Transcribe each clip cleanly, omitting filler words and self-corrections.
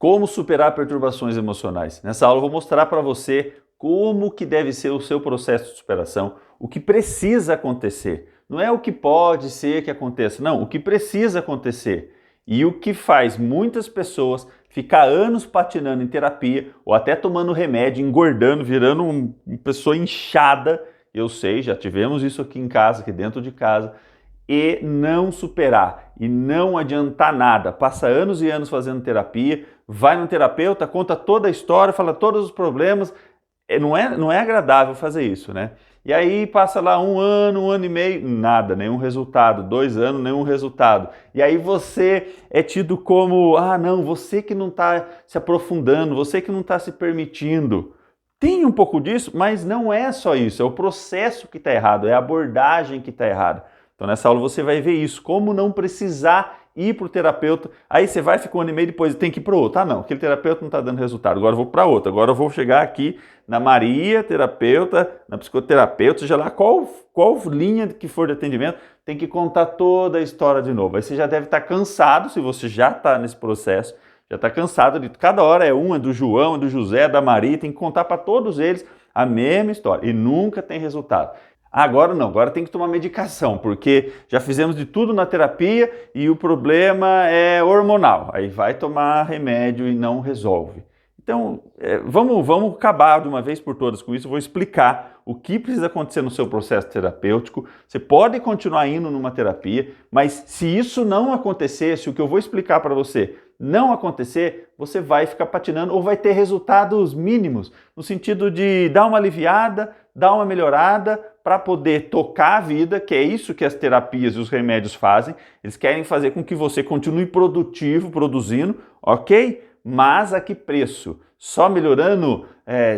Como superar perturbações emocionais. Nessa aula eu vou mostrar para você como que deve ser o seu processo de superação, o que precisa acontecer. Não é o que pode ser que aconteça, não, o que precisa acontecer. E o que faz muitas pessoas ficar anos patinando em terapia ou até tomando remédio, engordando, virando uma pessoa inchada. Eu sei, já tivemos isso aqui em casa, aqui dentro de casa. E não superar e não adiantar nada. Passa anos e anos fazendo terapia, vai no terapeuta, conta toda a história, fala todos os problemas. Não é agradável fazer isso, né? E aí passa lá um ano e meio, nada, nenhum resultado. 2 anos, nenhum resultado. E aí você é tido como, não, você que não está se aprofundando, você que não está se permitindo. Tem um pouco disso, mas não é só isso, é o processo que está errado, é a abordagem que está errada. Então nessa aula você vai ver isso, como não precisar ir para o terapeuta, aí você vai, fica um ano e meio, depois tem que ir para o outro. Não, aquele terapeuta não está dando resultado, agora eu vou para outro, agora eu vou chegar aqui na Maria, terapeuta, na psicoterapeuta, seja lá qual linha que for de atendimento, tem que contar toda a história de novo. Aí você já deve estar cansado, se você já está nesse processo, já está cansado de cada hora é do João, é do José, é da Maria, tem que contar para todos eles a mesma história e nunca tem resultado. Agora não, agora tem que tomar medicação, porque já fizemos de tudo na terapia e o problema é hormonal. Aí vai tomar remédio e não resolve. Então, vamos acabar de uma vez por todas com isso. Eu vou explicar o que precisa acontecer no seu processo terapêutico. Você pode continuar indo numa terapia, mas se isso não acontecer, se o que eu vou explicar para você não acontecer, você vai ficar patinando ou vai ter resultados mínimos, no sentido de dar uma aliviada, dar uma melhorada para poder tocar a vida, que é isso que as terapias e os remédios fazem. Eles querem fazer com que você continue produtivo, produzindo, ok? Mas a que preço? Só melhorando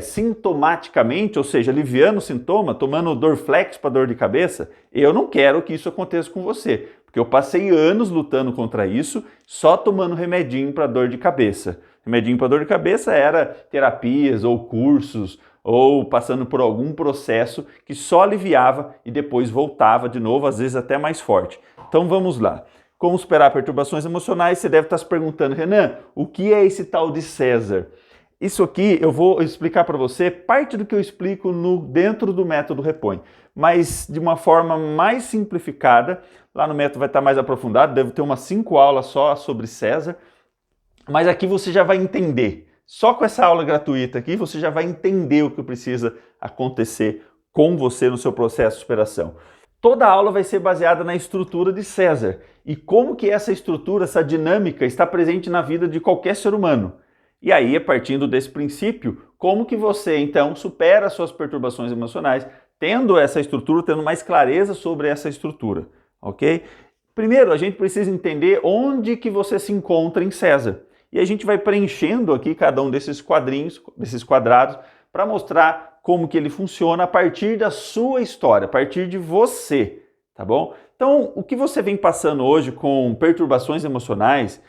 sintomaticamente, ou seja, aliviando o sintoma, tomando Dorflex para dor de cabeça? Eu não quero que isso aconteça com você, porque eu passei anos lutando contra isso, só tomando remedinho para dor de cabeça. Remedinho para dor de cabeça era terapias ou cursos, ou passando por algum processo que só aliviava e depois voltava de novo, às vezes até mais forte. Então vamos lá. Como superar perturbações emocionais? Você deve estar se perguntando, Renan, o que é esse tal de César? Isso aqui eu vou explicar para você parte do que eu explico dentro do método Repõe, mas de uma forma mais simplificada. Lá no método vai estar mais aprofundado, deve ter umas 5 aulas só sobre César, mas aqui você já vai entender. Só com essa aula gratuita aqui, você já vai entender o que precisa acontecer com você no seu processo de superação. Toda a aula vai ser baseada na estrutura de César e como que essa estrutura, essa dinâmica está presente na vida de qualquer ser humano. E aí, partindo desse princípio, como que você então supera as suas perturbações emocionais, tendo essa estrutura, tendo mais clareza sobre essa estrutura, ok? Primeiro, a gente precisa entender onde que você se encontra em César. E a gente vai preenchendo aqui cada um desses quadrinhos, desses quadrados, para mostrar como que ele funciona a partir da sua história, a partir de você, tá bom? Então, o que você vem passando hoje com perturbações emocionais,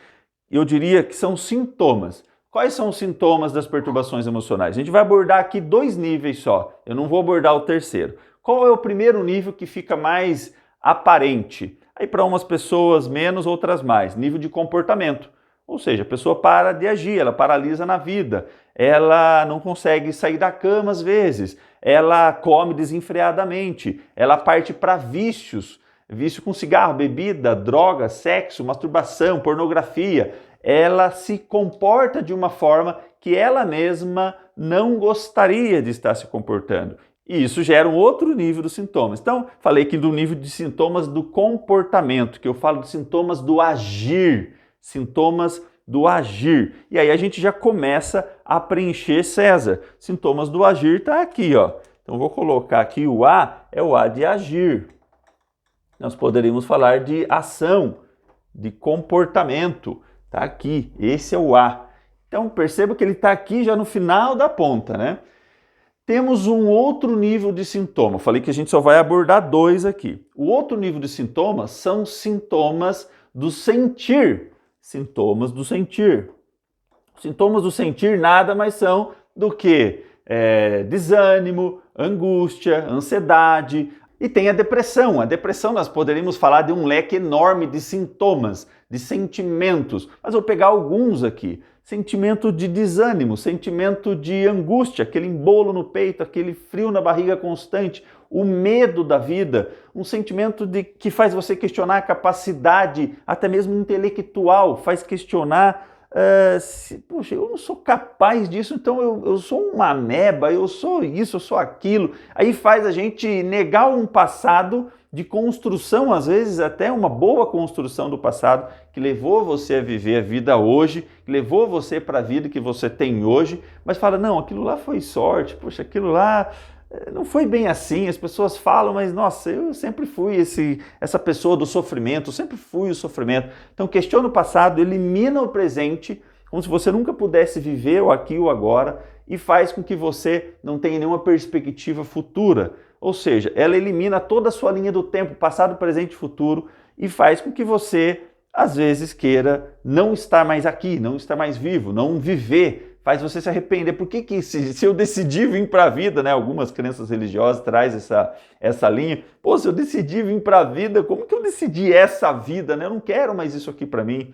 eu diria que são sintomas. Quais são os sintomas das perturbações emocionais? A gente vai abordar aqui 2 níveis só, eu não vou abordar o terceiro. Qual é o primeiro nível que fica mais aparente? Aí para umas pessoas menos, outras mais. Nível de comportamento. Ou seja, a pessoa para de agir, ela paralisa na vida, ela não consegue sair da cama às vezes, ela come desenfreadamente, ela parte para vícios, vício com cigarro, bebida, droga, sexo, masturbação, pornografia. Ela se comporta de uma forma que ela mesma não gostaria de estar se comportando. E isso gera um outro nível dos sintomas. Então, falei aqui do nível de sintomas do comportamento, que eu falo de sintomas do agir. Sintomas do agir. E aí a gente já começa a preencher César. Sintomas do agir está aqui, ó. Então vou colocar aqui o A, é o A de agir. Nós poderíamos falar de ação, de comportamento. Está aqui, esse é o A. Então perceba que ele está aqui já no final da ponta, né? Temos um outro nível de sintoma. Falei que a gente só vai abordar 2 aqui. O outro nível de sintomas são sintomas do sentir. Sintomas do sentir. Sintomas do sentir nada mais são do que desânimo, angústia, ansiedade. E tem a depressão. A depressão nós poderíamos falar de um leque enorme de sintomas. de sentimentos, mas eu vou pegar alguns aqui. Sentimento de desânimo, sentimento de angústia, aquele embolo no peito, aquele frio na barriga constante, o medo da vida, um sentimento que faz você questionar a capacidade, até mesmo intelectual, faz questionar poxa, eu não sou capaz disso, então eu sou uma ameba, eu sou isso, eu sou aquilo. Aí faz a gente negar um passado de construção, às vezes até uma boa construção do passado, que levou você a viver a vida hoje, que levou você para a vida que você tem hoje, mas fala, não, aquilo lá foi sorte, poxa, aquilo lá não foi bem assim. As pessoas falam, mas nossa, eu sempre fui essa pessoa do sofrimento, eu sempre fui o sofrimento. Então questiona o passado, elimina o presente, como se você nunca pudesse viver o aqui e o agora, e faz com que você não tenha nenhuma perspectiva futura. Ou seja, ela elimina toda a sua linha do tempo, passado, presente e futuro, e faz com que você, às vezes, queira não estar mais aqui, não estar mais vivo, não viver. Faz você se arrepender. Por que se eu decidi vir para a vida, né? Algumas crenças religiosas trazem essa linha. Pô, se eu decidi vir para a vida, como que eu decidi essa vida, né? Eu não quero mais isso aqui para mim.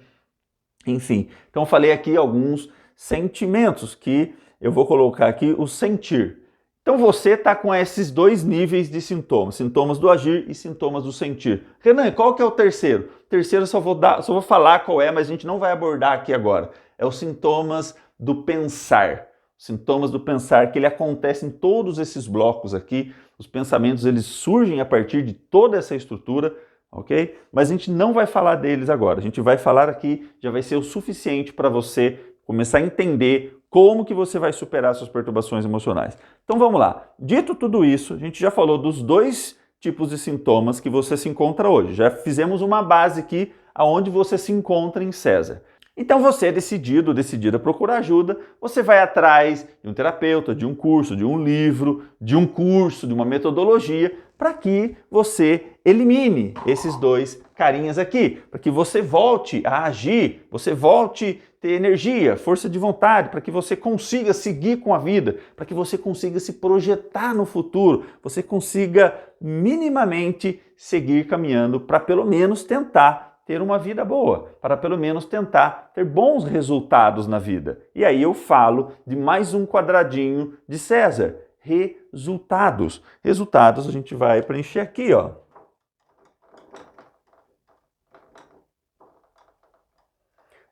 Enfim, então eu falei aqui alguns sentimentos que eu vou colocar aqui o sentir. Então você está com esses dois níveis de sintomas, sintomas do agir e sintomas do sentir. Renan, qual que é o terceiro? O terceiro eu só vou falar qual é, mas a gente não vai abordar aqui agora. É os sintomas do pensar. Sintomas do pensar, que ele acontece em todos esses blocos aqui. Os pensamentos, eles surgem a partir de toda essa estrutura, ok? Mas a gente não vai falar deles agora. A gente vai falar aqui, já vai ser o suficiente para você começar a entender como que você vai superar suas perturbações emocionais. Então vamos lá. Dito tudo isso, a gente já falou dos dois tipos de sintomas que você se encontra hoje. Já fizemos uma base aqui aonde você se encontra em César. Então você é decidida a procurar ajuda, você vai atrás de um terapeuta, de um curso, de um livro, de um curso, de uma metodologia, para que você elimine esses dois carinhas aqui, para que você volte a agir, você volte a ter energia, força de vontade, para que você consiga seguir com a vida, para que você consiga se projetar no futuro, você consiga minimamente seguir caminhando para pelo menos tentar ter uma vida boa, para pelo menos tentar ter bons resultados na vida. E aí eu falo de mais um quadradinho de César, resultados. Resultados a gente vai preencher aqui, ó.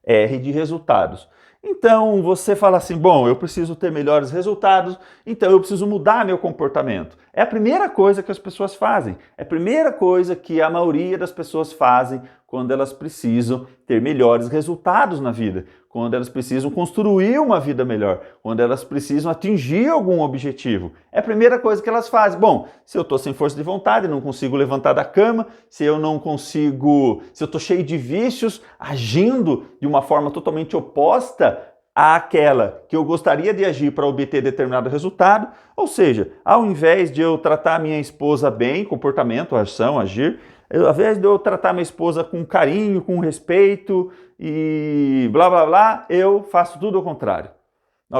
R de resultados. Então você fala assim, bom, eu preciso ter melhores resultados, então eu preciso mudar meu comportamento. É a primeira coisa que as pessoas fazem, é a primeira coisa que a maioria das pessoas fazem quando elas precisam ter melhores resultados na vida, quando elas precisam construir uma vida melhor, quando elas precisam atingir algum objetivo. É a primeira coisa que elas fazem. Bom, se eu estou sem força de vontade, não consigo levantar da cama, se eu estou cheio de vícios, agindo de uma forma totalmente oposta àquela que eu gostaria de agir para obter determinado resultado, ou seja, ao invés de eu tratar a minha esposa bem, comportamento, ação, agir, ao invés de eu tratar minha esposa com carinho, com respeito e blá blá blá, eu faço tudo ao contrário.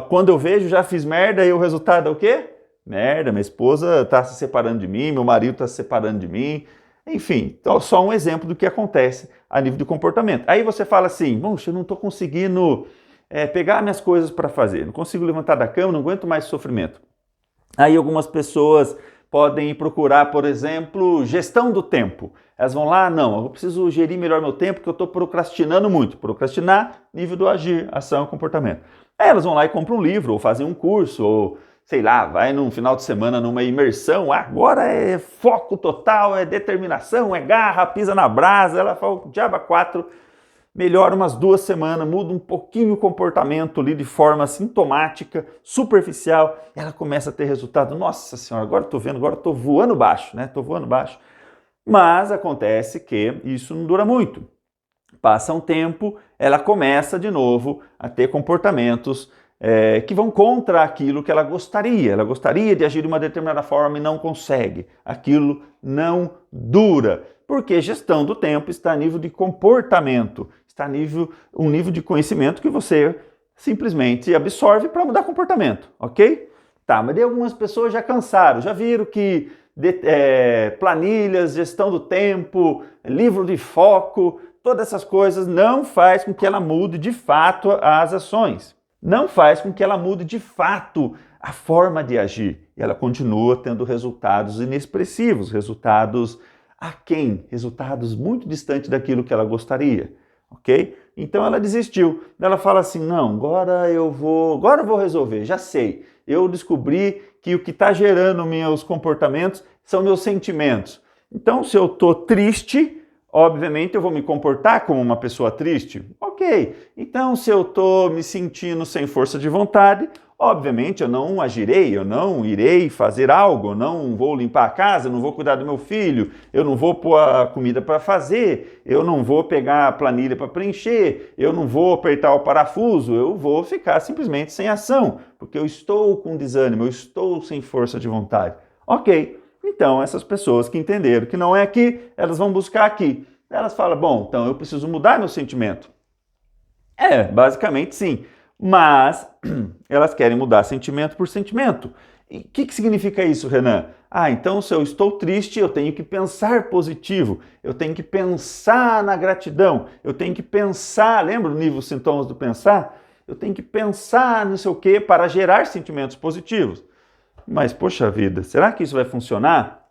Quando eu vejo, já fiz merda e o resultado é o quê? Merda, minha esposa está se separando de mim, meu marido está se separando de mim. Enfim, então, só um exemplo do que acontece a nível de comportamento. Aí você fala assim, eu não estou conseguindo pegar minhas coisas para fazer, não consigo levantar da cama, não aguento mais sofrimento. Aí algumas pessoas podem procurar, por exemplo, gestão do tempo. Elas vão lá, não, eu preciso gerir melhor meu tempo porque eu estou procrastinando muito. Procrastinar, nível do agir, ação e comportamento. Aí elas vão lá e compram um livro, ou fazem um curso, ou sei lá, vai num final de semana numa imersão, agora é foco total, é determinação, é garra, pisa na brasa, ela fala o diabo 4, melhora umas 2 semanas, muda um pouquinho o comportamento ali de forma sintomática, superficial, e ela começa a ter resultado. Nossa senhora, agora eu tô vendo, agora eu tô voando baixo, né? Tô voando baixo. Mas acontece que isso não dura muito. Passa um tempo, ela começa de novo a ter comportamentos que vão contra aquilo que ela gostaria. Ela gostaria de agir de uma determinada forma e não consegue. Aquilo não dura. Porque gestão do tempo está a nível de comportamento, está a um nível de conhecimento que você simplesmente absorve para mudar comportamento, ok? Tá, mas daí algumas pessoas já cansaram, já viram que planilhas, gestão do tempo, livro de foco, todas essas coisas não faz com que ela mude de fato as ações. Não faz com que ela mude de fato a forma de agir. E ela continua tendo resultados inexpressivos, resultados aquém, resultados muito distantes daquilo que ela gostaria, ok? Então ela desistiu. Ela fala assim, não, agora eu vou resolver, já sei. Eu descobri que o que está gerando meus comportamentos são meus sentimentos. Então, se eu estou triste, obviamente eu vou me comportar como uma pessoa triste. Ok. Então, se eu estou me sentindo sem força de vontade, obviamente eu não agirei, eu não irei fazer algo, eu não vou limpar a casa, eu não vou cuidar do meu filho, eu não vou pôr a comida para fazer, eu não vou pegar a planilha para preencher, eu não vou apertar o parafuso, eu vou ficar simplesmente sem ação, porque eu estou com desânimo, eu estou sem força de vontade. Ok. Então, essas pessoas que entenderam que não é aqui, elas vão buscar aqui. Elas falam, bom, então eu preciso mudar meu sentimento. Basicamente sim. Mas elas querem mudar sentimento por sentimento. E o que significa isso, Renan? Então se eu estou triste, eu tenho que pensar positivo, eu tenho que pensar na gratidão, eu tenho que pensar, lembra o nível sintomas do pensar? Eu tenho que pensar não sei o que para gerar sentimentos positivos. Mas, poxa vida, será que isso vai funcionar?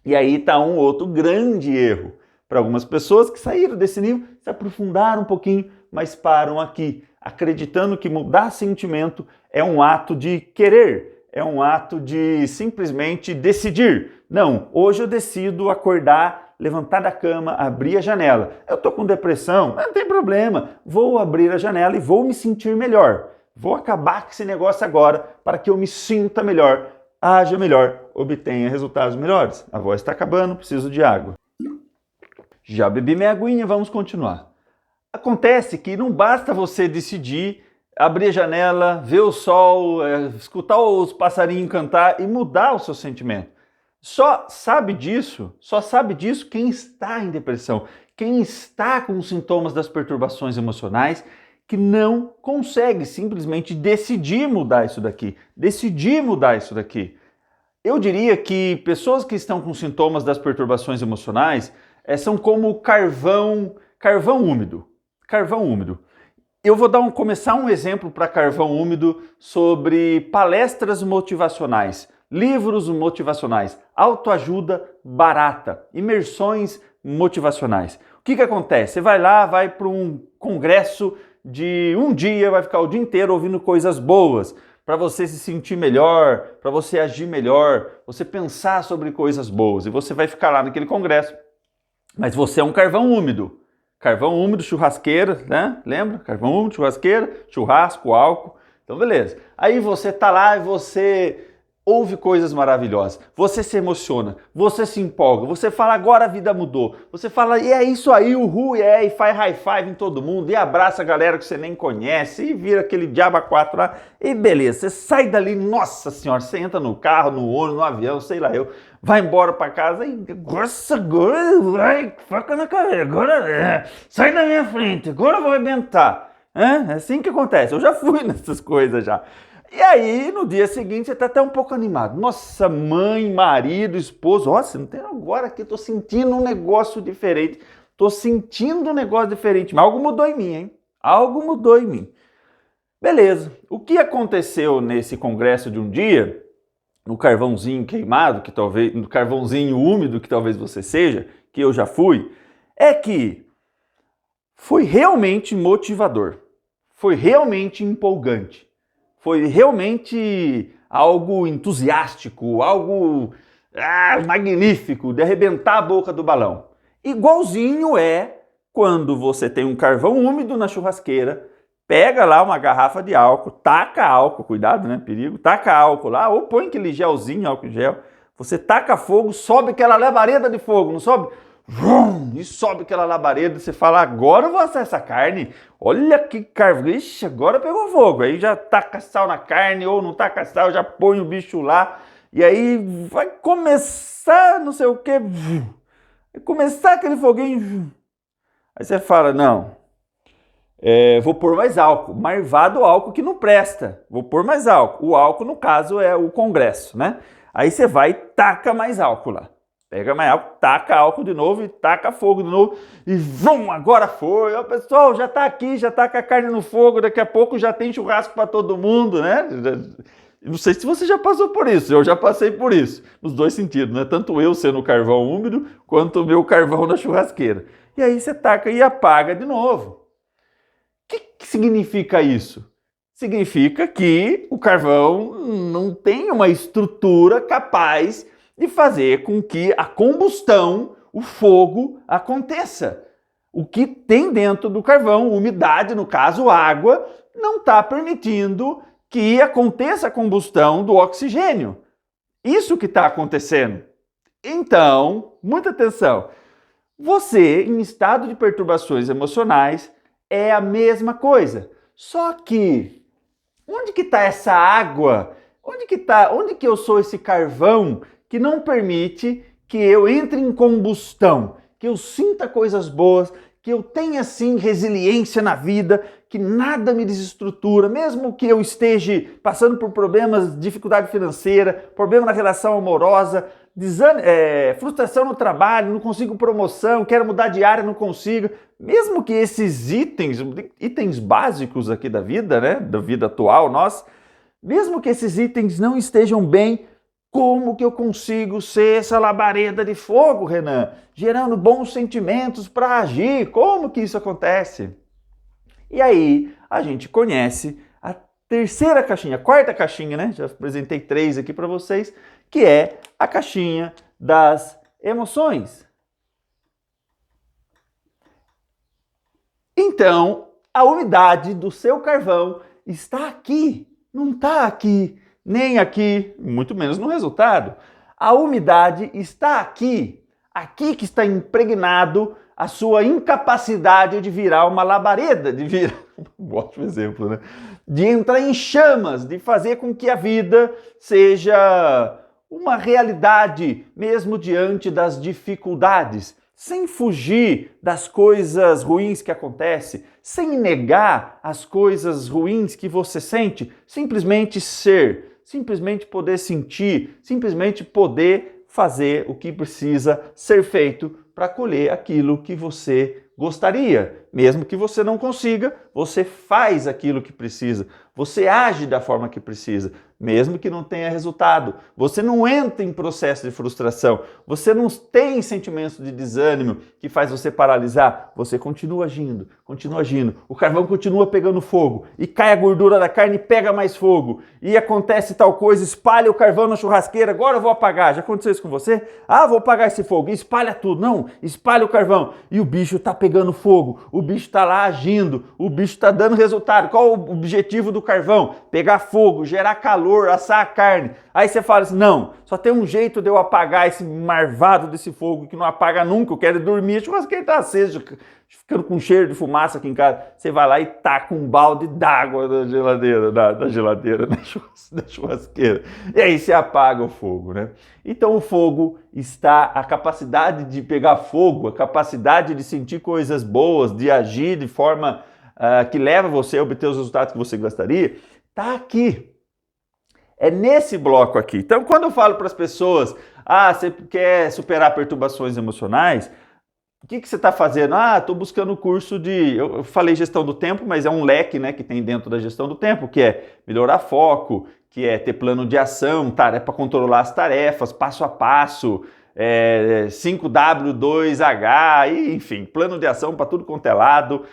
E aí está um outro grande erro para algumas pessoas que saíram desse nível, se aprofundaram um pouquinho, mas param aqui, acreditando que mudar sentimento é um ato de querer, é um ato de simplesmente decidir. Não, hoje eu decido acordar, levantar da cama, abrir a janela. Eu estou com depressão, mas não tem problema, vou abrir a janela e vou me sentir melhor. Vou acabar com esse negócio agora para que eu me sinta melhor, haja melhor, obtenha resultados melhores. A voz está acabando, preciso de água. Já bebi minha aguinha, vamos continuar. Acontece que não basta você decidir abrir a janela, ver o sol, escutar os passarinhos cantar e mudar o seu sentimento. Só sabe disso quem está em depressão, quem está com os sintomas das perturbações emocionais, que não consegue simplesmente decidir mudar isso daqui, Eu diria que pessoas que estão com sintomas das perturbações emocionais são como carvão úmido. Eu vou começar um exemplo para carvão úmido sobre palestras motivacionais, livros motivacionais, autoajuda barata, imersões motivacionais. O que acontece? Você vai lá, vai para um congresso de um dia, vai ficar o dia inteiro ouvindo coisas boas, para você se sentir melhor, para você agir melhor, você pensar sobre coisas boas, e você vai ficar lá naquele congresso. Mas você é um carvão úmido, churrasqueira, né? Lembra? Carvão úmido, churrasqueira, churrasco, álcool. Então, beleza. Aí você tá lá e você ouve coisas maravilhosas, você se emociona, você se empolga, você fala, agora a vida mudou. Você fala, e é isso aí, uhul, e faz high five em todo mundo, e abraça a galera que você nem conhece, e vira aquele diabo 4 lá, e beleza. Você sai dali, nossa senhora, você entra no carro, no ônibus, no avião, sei lá eu, vai embora pra casa e, nossa, agora vai, faca na cabeça, agora sai da minha frente, agora eu vou arrebentar. É assim que acontece, eu já fui nessas coisas já. E aí, no dia seguinte, você tá até um pouco animado. Nossa, mãe, marido, esposo, nossa, não tem agora aqui, tô sentindo um negócio diferente. Mas algo mudou em mim, hein? Algo mudou em mim. Beleza, o que aconteceu nesse congresso de um dia, no carvãozinho queimado, no carvãozinho úmido que talvez você seja, que eu já fui, é que foi realmente motivador, foi realmente empolgante, foi realmente algo entusiástico, algo magnífico, de arrebentar a boca do balão. Igualzinho é quando você tem um carvão úmido na churrasqueira, pega lá uma garrafa de álcool, taca álcool, cuidado, né, perigo, taca álcool lá, ou põe aquele gelzinho, álcool gel, você taca fogo, sobe aquela labareda de fogo, não sobe? Vrum, e sobe aquela labareda, você fala, agora eu vou assar essa carne, olha que carvão, ixi, agora pegou fogo, aí já taca sal na carne, ou não taca sal, já põe o bicho lá, e aí vai começar não sei o que, vai começar aquele foguinho, aí você fala, não, vou pôr mais álcool, marvado álcool que não presta, vou pôr mais álcool, o álcool no caso é o congresso, né? Aí você vai e taca mais álcool lá. Pega mais álcool, taca álcool de novo e taca fogo de novo e vum, agora foi. Ó, pessoal, já tá aqui, já tá com a carne no fogo, daqui a pouco já tem churrasco para todo mundo, né? Não sei se você já passou por isso, eu já passei por isso, nos dois sentidos, né? Tanto eu sendo o carvão úmido, quanto o meu carvão na churrasqueira. E aí você taca e apaga de novo. O que significa isso? Significa que o carvão não tem uma estrutura capaz de fazer com que a combustão, o fogo, aconteça. O que tem dentro do carvão, umidade, no caso água, não está permitindo que aconteça a combustão do oxigênio. Isso que está acontecendo. Então, muita atenção. Você, em estado de perturbações emocionais, é a mesma coisa. Só que, onde que está essa água? Onde que eu sou esse carvão que não permite que eu entre em combustão, que eu sinta coisas boas, que eu tenha, sim, resiliência na vida, que nada me desestrutura, mesmo que eu esteja passando por problemas, dificuldade financeira, problema na relação amorosa, frustração no trabalho, não consigo promoção, quero mudar de área, não consigo. Mesmo que esses itens básicos aqui da vida, né, da vida atual, mesmo que esses itens não estejam bem, como que eu consigo ser essa labareda de fogo, Renan? Gerando bons sentimentos para agir. Como que isso acontece? E aí a gente conhece a terceira caixinha, a quarta caixinha, né? Já apresentei 3 aqui para vocês, que é a caixinha das emoções. Então, a umidade do seu carvão está aqui, não está aqui, nem aqui, muito menos no resultado. A umidade está aqui, aqui que está impregnado a sua incapacidade de virar uma labareda, um ótimo exemplo, né? De entrar em chamas, de fazer com que a vida seja uma realidade, mesmo diante das dificuldades, sem fugir das coisas ruins que acontecem, sem negar as coisas ruins que você sente, simplesmente ser, simplesmente poder sentir, simplesmente poder fazer o que precisa ser feito para colher aquilo que você gostaria. Mesmo que você não consiga, você faz aquilo que precisa, você age da forma que precisa, mesmo que não tenha resultado. Você não entra em processo de frustração, você não tem sentimentos de desânimo que faz você paralisar, você continua agindo, o carvão continua pegando fogo, e cai a gordura da carne e pega mais fogo, e acontece tal coisa, espalha o carvão na churrasqueira, agora eu vou apagar. Já aconteceu isso com você? Ah, vou apagar esse fogo, e espalha tudo. Não, espalha o carvão, e o bicho está pegando fogo, o bicho está lá agindo, o bicho está dando resultado. Qual o objetivo do carvão? Pegar fogo, gerar calor, assar a carne. Aí você fala assim, não, só tem um jeito de eu apagar esse marvado desse fogo que não apaga nunca, eu quero dormir, a churrasqueira está acesa, ficando com cheiro de fumaça aqui em casa. Você vai lá e taca um balde d'água da geladeira, da churrasqueira. E aí você apaga o fogo, né? Então o fogo está, a capacidade de pegar fogo, a capacidade de sentir coisas boas, de agir de forma que leva você a obter os resultados que você gostaria, está aqui. É nesse bloco aqui. Então, quando eu falo para as pessoas, você quer superar perturbações emocionais, o que você está fazendo? Estou buscando o curso de... Eu falei gestão do tempo, mas é um leque, né, que tem dentro da gestão do tempo, que é melhorar foco, que é ter plano de ação, para controlar as tarefas, passo a passo, 5W2H, enfim, plano de ação para tudo quanto é lado,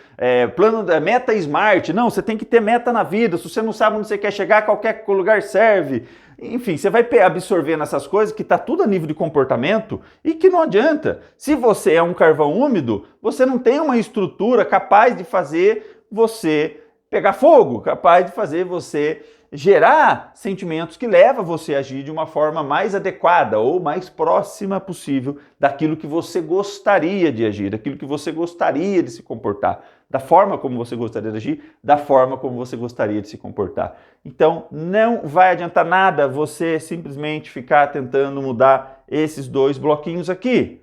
meta smart. Não, você tem que ter meta na vida, se você não sabe onde você quer chegar, qualquer lugar serve. Enfim, você vai absorvendo essas coisas que está tudo a nível de comportamento e que não adianta. Se você é um carvão úmido, você não tem uma estrutura capaz de fazer você pegar fogo, capaz de fazer você gerar sentimentos que levam você a agir de uma forma mais adequada ou mais próxima possível daquilo que você gostaria de agir, daquilo que você gostaria de se comportar, da forma como você gostaria de agir, da forma como você gostaria de se comportar. Então, não vai adiantar nada você simplesmente ficar tentando mudar esses 2 bloquinhos aqui.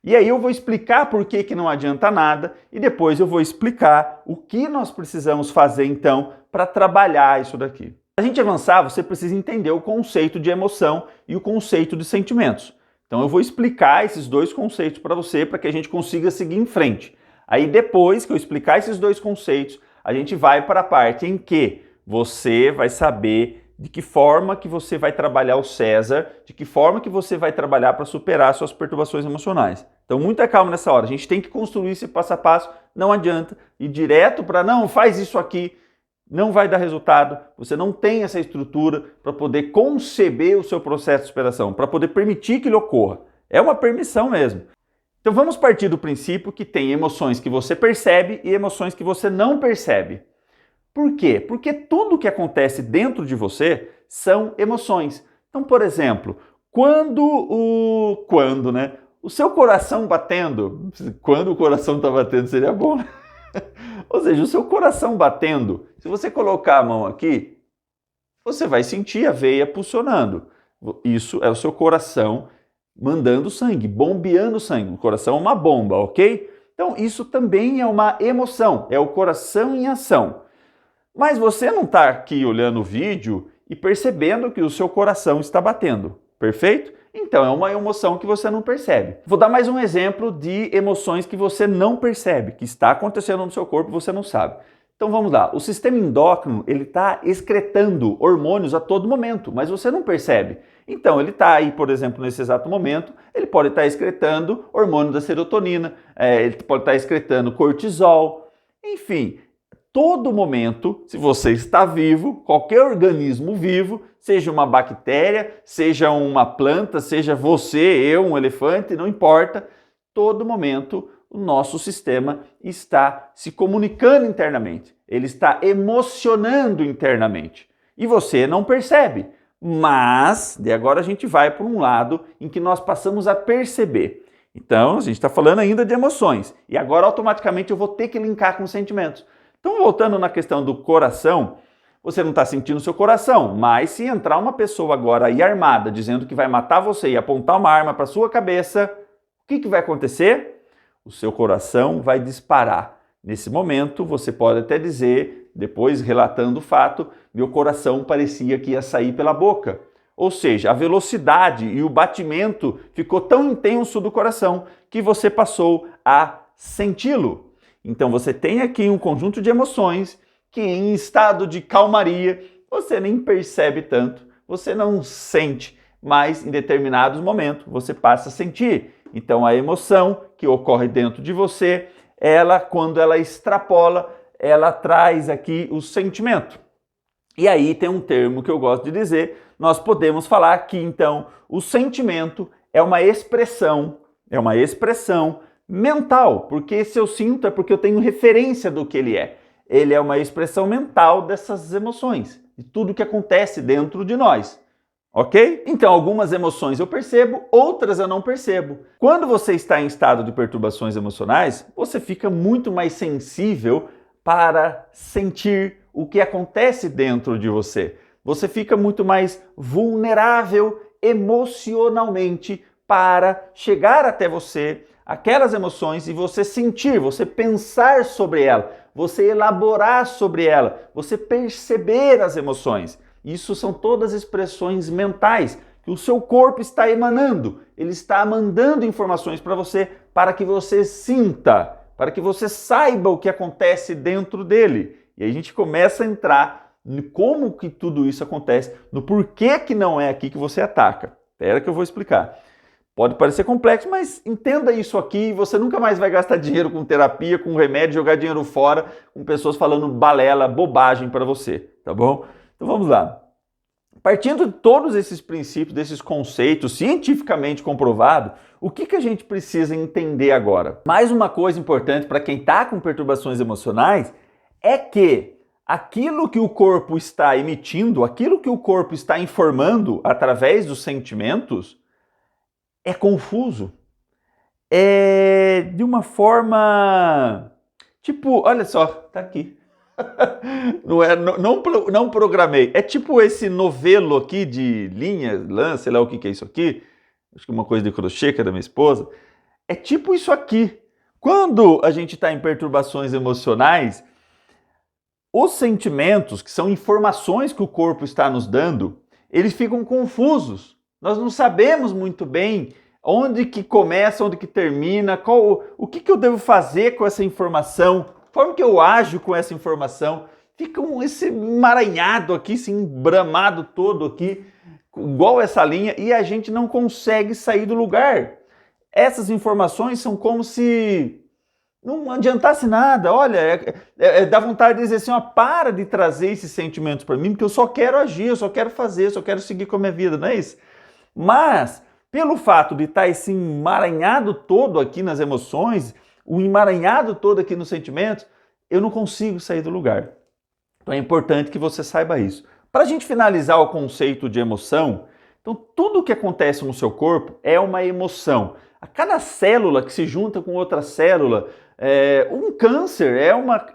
E aí eu vou explicar por que não adianta nada e depois eu vou explicar o que nós precisamos fazer então para trabalhar isso daqui. Para a gente avançar, você precisa entender o conceito de emoção e o conceito de sentimentos. Então eu vou explicar esses dois conceitos para você, para que a gente consiga seguir em frente. Aí depois que eu explicar esses dois conceitos, a gente vai para a parte em que você vai saber de que forma que você vai trabalhar o César, de que forma que você vai trabalhar para superar suas perturbações emocionais. Então muita calma nessa hora, a gente tem que construir esse passo a passo, não adianta ir direto para não, faz isso aqui, não vai dar resultado, você não tem essa estrutura para poder conceber o seu processo de superação, para poder permitir que ele ocorra. É uma permissão mesmo. Então vamos partir do princípio que tem emoções que você percebe e emoções que você não percebe. Por quê? Porque tudo que acontece dentro de você são emoções. Então, por exemplo, o seu coração batendo, quando o coração está batendo seria bom, né? Ou seja, o seu coração batendo, se você colocar a mão aqui, você vai sentir a veia pulsionando. Isso é o seu coração mandando sangue, bombeando sangue. O coração é uma bomba, ok? Então, isso também é uma emoção, é o coração em ação. Mas você não está aqui olhando o vídeo e percebendo que o seu coração está batendo, perfeito? Então é uma emoção que você não percebe. Vou dar mais um exemplo de emoções que você não percebe, que está acontecendo no seu corpo e você não sabe. Então vamos lá, o sistema endócrino ele está excretando hormônios a todo momento, mas você não percebe. Então ele está aí, por exemplo, nesse exato momento, ele pode estar excretando hormônio da serotonina, ele pode estar excretando cortisol, enfim. Todo momento, se você está vivo, qualquer organismo vivo, seja uma bactéria, seja uma planta, seja você, eu, um elefante, não importa, todo momento o nosso sistema está se comunicando internamente, ele está emocionando internamente e você não percebe. Mas, de agora a gente vai para um lado em que nós passamos a perceber. Então, a gente está falando ainda de emoções e agora automaticamente eu vou ter que linkar com sentimentos. Então, voltando na questão do coração, você não está sentindo o seu coração, mas se entrar uma pessoa agora aí armada, dizendo que vai matar você e apontar uma arma para sua cabeça, o que vai acontecer? O seu coração vai disparar. Nesse momento, você pode até dizer, depois relatando o fato, meu coração parecia que ia sair pela boca. Ou seja, a velocidade e o batimento ficou tão intenso do coração que você passou a senti-lo. Então você tem aqui um conjunto de emoções que em estado de calmaria você nem percebe tanto, você não sente, mas em determinados momentos você passa a sentir. Então a emoção que ocorre dentro de você, ela quando ela extrapola, ela traz aqui o sentimento. E aí tem um termo que eu gosto de dizer, nós podemos falar que então o sentimento é uma expressão mental, porque se eu sinto é porque eu tenho referência do que ele é. Ele é uma expressão mental dessas emoções, de tudo que acontece dentro de nós, ok? Então algumas emoções eu percebo, outras eu não percebo. Quando você está em estado de perturbações emocionais, você fica muito mais sensível para sentir o que acontece dentro de você. Você fica muito mais vulnerável emocionalmente para chegar até você aquelas emoções e você sentir, você pensar sobre ela, você elaborar sobre ela, você perceber as emoções. Isso são todas expressões mentais que o seu corpo está emanando. Ele está mandando informações para você para que você sinta, para que você saiba o que acontece dentro dele. E aí a gente começa a entrar em como que tudo isso acontece, no porquê que não é aqui que você ataca. Espera que eu vou explicar. Pode parecer complexo, mas entenda isso aqui, você nunca mais vai gastar dinheiro com terapia, com remédio, jogar dinheiro fora, com pessoas falando balela, bobagem para você, tá bom? Então vamos lá. Partindo de todos esses princípios, desses conceitos cientificamente comprovados, o que a gente precisa entender agora? Mais uma coisa importante para quem está com perturbações emocionais é que aquilo que o corpo está emitindo, aquilo que o corpo está informando através dos sentimentos, é confuso, é de uma forma, tipo, olha só, tá aqui, não programei, é tipo esse novelo aqui de linha, lã, sei lá o que é isso aqui, acho que é uma coisa de crochê que é da minha esposa, é tipo isso aqui. Quando a gente está em perturbações emocionais, os sentimentos, que são informações que o corpo está nos dando, eles ficam confusos. Nós não sabemos muito bem Onde que começa, onde que termina, o que eu devo fazer com essa informação, como que eu ajo com essa informação. Fica esse emaranhado aqui, esse embramado todo aqui, igual essa linha, e a gente não consegue sair do lugar. Essas informações são como se não adiantasse nada. Olha, dá vontade de dizer assim, ó, para de trazer esses sentimentos para mim, porque eu só quero agir, eu só quero fazer, eu só quero seguir com a minha vida, não é isso? Mas, pelo fato de estar esse emaranhado todo aqui nas emoções, o emaranhado todo aqui nos sentimentos, eu não consigo sair do lugar. Então é importante que você saiba isso. Para a gente finalizar o conceito de emoção, então tudo o que acontece no seu corpo é uma emoção. A cada célula que se junta com outra célula, um câncer é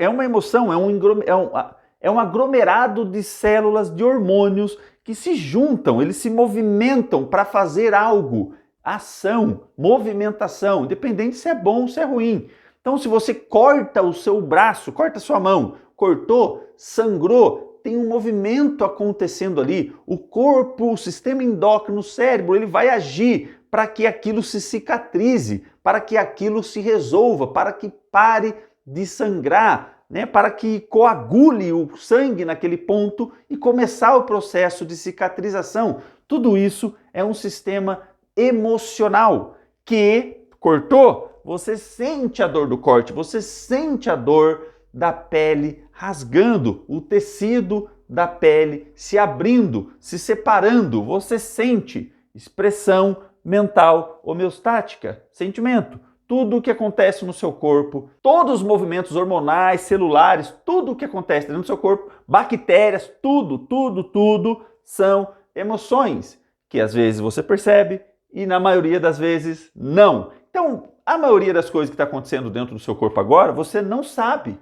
uma emoção, é um aglomerado de células, de hormônios que se juntam, eles se movimentam para fazer algo, ação, movimentação, independente se é bom ou se é ruim. Então se você corta o seu braço, corta a sua mão, cortou, sangrou, tem um movimento acontecendo ali, o corpo, o sistema endócrino, o cérebro, ele vai agir para que aquilo se cicatrize, para que aquilo se resolva, para que pare de sangrar, né? Para que coagule o sangue naquele ponto e começar o processo de cicatrização. Tudo isso é um sistema emocional que cortou, você sente a dor do corte, você sente a dor da pele rasgando, o tecido da pele se abrindo, se separando, você sente expressão mental homeostática, sentimento. Tudo o que acontece no seu corpo, todos os movimentos hormonais, celulares, tudo o que acontece dentro do seu corpo, bactérias, tudo são emoções que às vezes você percebe e na maioria das vezes não. Então, a maioria das coisas que está acontecendo dentro do seu corpo agora, você não sabe.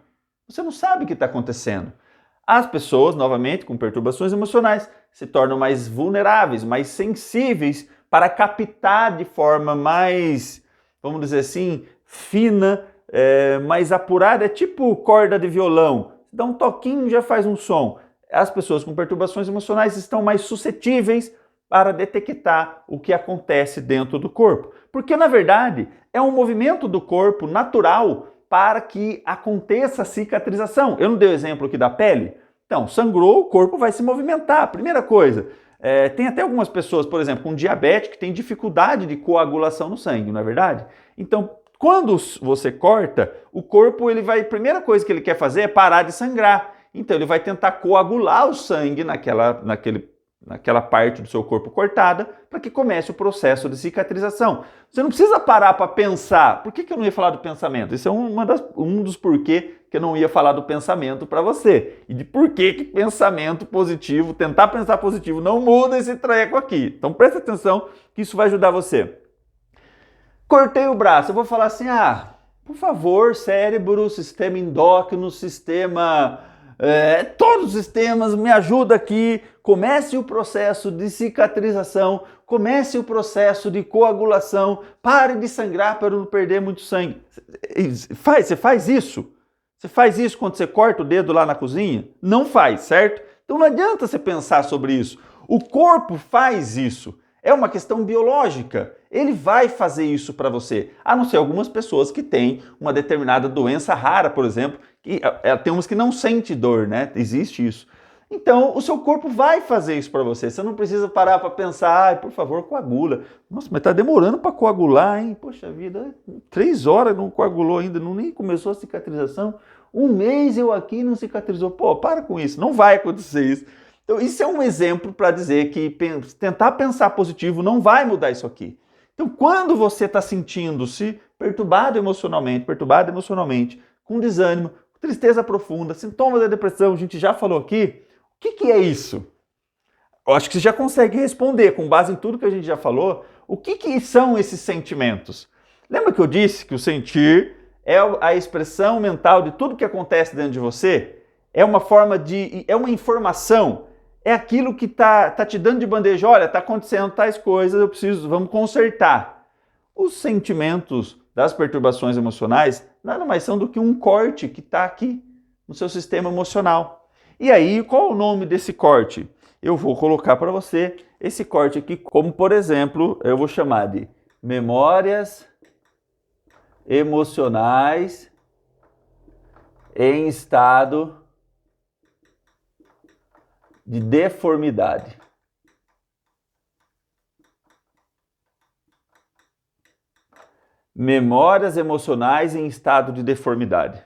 Você não sabe o que está acontecendo. As pessoas, novamente, com perturbações emocionais, se tornam mais vulneráveis, mais sensíveis para captar de forma mais, vamos dizer assim, fina, mais apurada. É tipo corda de violão. Você dá um toquinho e já faz um som. As pessoas com perturbações emocionais estão mais suscetíveis para detectar o que acontece dentro do corpo. Porque, na verdade, é um movimento do corpo natural para que aconteça a cicatrização. Eu não dei o exemplo aqui da pele? Então, sangrou, o corpo vai se movimentar. Primeira coisa, tem até algumas pessoas, por exemplo, com diabetes, que tem dificuldade de coagulação no sangue, não é verdade? Então, quando você corta, o corpo, a primeira coisa que ele quer fazer é parar de sangrar. Então, ele vai tentar coagular o sangue naquela parte do seu corpo cortada para que comece o processo de cicatrização. Você não precisa parar para pensar. Por que eu não ia falar do pensamento? Isso é um dos porquê que eu não ia falar do pensamento para você. E de por que pensamento positivo, tentar pensar positivo, não muda esse treco aqui. Então presta atenção que isso vai ajudar você. Cortei o braço, eu vou falar assim, por favor, cérebro, sistema endócrino, todos os sistemas, me ajuda aqui, comece o processo de cicatrização, comece o processo de coagulação, pare de sangrar para não perder muito sangue. Você faz isso? Você faz isso quando você corta o dedo lá na cozinha? Não faz, certo? Então não adianta você pensar sobre isso. O corpo faz isso. É uma questão biológica. Ele vai fazer isso para você. A não ser algumas pessoas que têm uma determinada doença rara, por exemplo, que tem umas que não sente dor, né? Existe isso. Então, o seu corpo vai fazer isso para você. Você não precisa parar para pensar, por favor, coagula. Nossa, mas tá demorando para coagular, hein? Poxa vida, 3 horas não coagulou ainda, nem começou a cicatrização. 1 mês eu aqui não cicatrizou. Pô, para com isso, não vai acontecer isso. Então, isso é um exemplo para dizer que tentar pensar positivo não vai mudar isso aqui. Então, quando você está sentindo-se perturbado emocionalmente, com desânimo, com tristeza profunda, sintomas da depressão, a gente já falou aqui, o que é isso? Eu acho que você já consegue responder, com base em tudo que a gente já falou, o que são esses sentimentos? Lembra que eu disse que o sentir é a expressão mental de tudo que acontece dentro de você? É uma informação, é aquilo que tá te dando de bandeja, olha, tá acontecendo tais coisas, vamos consertar. Os sentimentos das perturbações emocionais nada mais são do que um corte que está aqui no seu sistema emocional. E aí, qual é o nome desse corte? Eu vou colocar para você esse corte aqui, como por exemplo, eu vou chamar de Memórias emocionais em estado de deformidade. Memórias emocionais em estado de deformidade.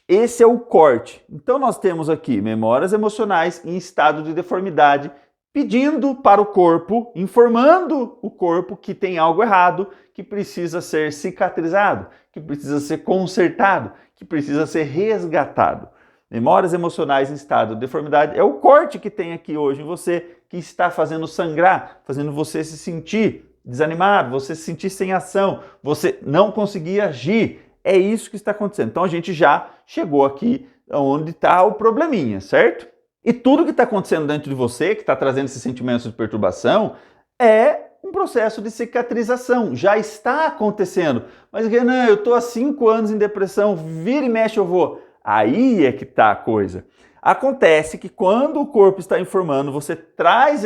Esse é o corte. Então nós temos aqui memórias emocionais em estado de deformidade, pedindo para o corpo, informando o corpo que tem algo errado, que precisa ser cicatrizado, que precisa ser consertado, que precisa ser resgatado. Memórias emocionais em estado de deformidade é o corte que tem aqui hoje em você, que está fazendo sangrar, fazendo você se sentir desanimado, você se sentir sem ação, você não conseguir agir. É isso que está acontecendo. Então a gente já chegou aqui onde está o probleminha, certo? E tudo que está acontecendo dentro de você, que está trazendo esses sentimentos de perturbação, é um processo de cicatrização. Já está acontecendo. Mas Renan, eu estou há 5 anos em depressão, vira e mexe eu vou. Aí é que está a coisa. Acontece que quando o corpo está informando, você traz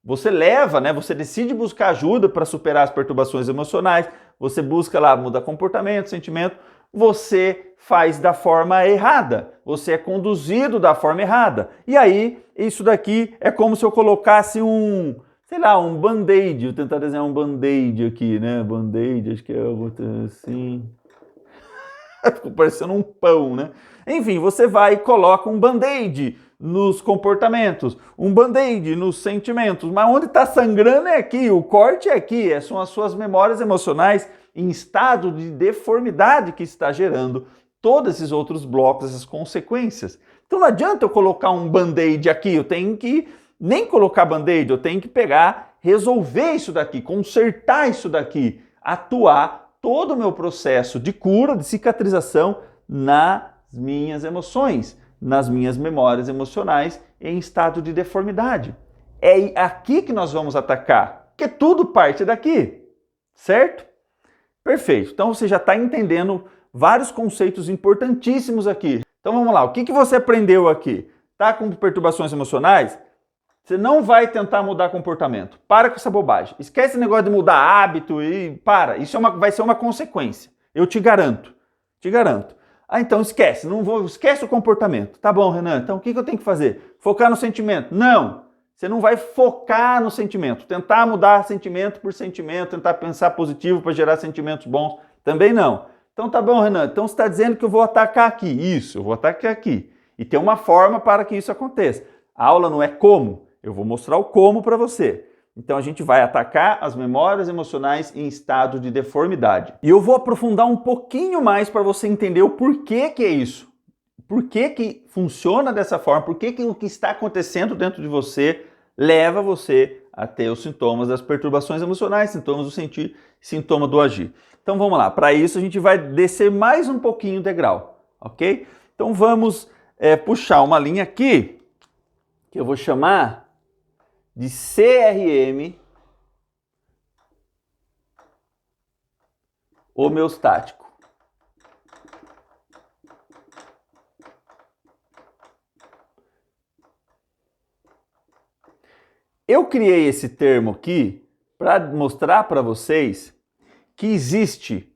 você leva, né? Você decide buscar ajuda para superar as perturbações emocionais, você busca lá mudar comportamento, sentimento, você faz da forma errada, você é conduzido da forma errada. E aí, isso daqui é como se eu colocasse um band-aid, vou tentar desenhar um band-aid aqui, né? Band-aid, acho que eu vou ter assim... Ficou parecendo um pão, né? Enfim, você vai e coloca um band-aid nos comportamentos, um band-aid nos sentimentos, mas onde está sangrando é aqui, o corte é aqui, são as suas memórias emocionais em estado de deformidade que está gerando todos esses outros blocos, essas consequências. Então não adianta eu colocar um band-aid aqui, eu tenho que nem colocar band-aid, eu tenho que pegar, resolver isso daqui, consertar isso daqui, atuar todo o meu processo de cura, de cicatrização nas minhas emoções, nas minhas memórias emocionais em estado de deformidade. É aqui que nós vamos atacar, porque tudo parte daqui, certo? Perfeito. Então você já está entendendo vários conceitos importantíssimos aqui. Então vamos lá, o que você aprendeu aqui? Tá com perturbações emocionais? Você não vai tentar mudar comportamento. Para com essa bobagem. Esquece esse negócio de mudar hábito e para. Isso vai ser uma consequência. Eu te garanto. Te garanto. Ah, então esquece. Esquece o comportamento. Tá bom, Renan. Então o que eu tenho que fazer? Focar no sentimento? Não. Você não vai focar no sentimento. Tentar mudar sentimento por sentimento, tentar pensar positivo para gerar sentimentos bons. Também não. Então tá bom, Renan. Então você está dizendo que eu vou atacar aqui. Isso, eu vou atacar aqui. E tem uma forma para que isso aconteça. A aula não é como. Eu vou mostrar o como para você. Então a gente vai atacar as memórias emocionais em estado de deformidade. E eu vou aprofundar um pouquinho mais para você entender o porquê que é isso. Por que funciona dessa forma, por que o que está acontecendo dentro de você leva você a ter os sintomas das perturbações emocionais, sintomas do sentir, sintoma do agir. Então vamos lá, para isso a gente vai descer mais um pouquinho o degrau, ok? Então vamos puxar uma linha aqui, que eu vou chamar de CRM homeostático. Eu criei esse termo aqui para mostrar para vocês que existe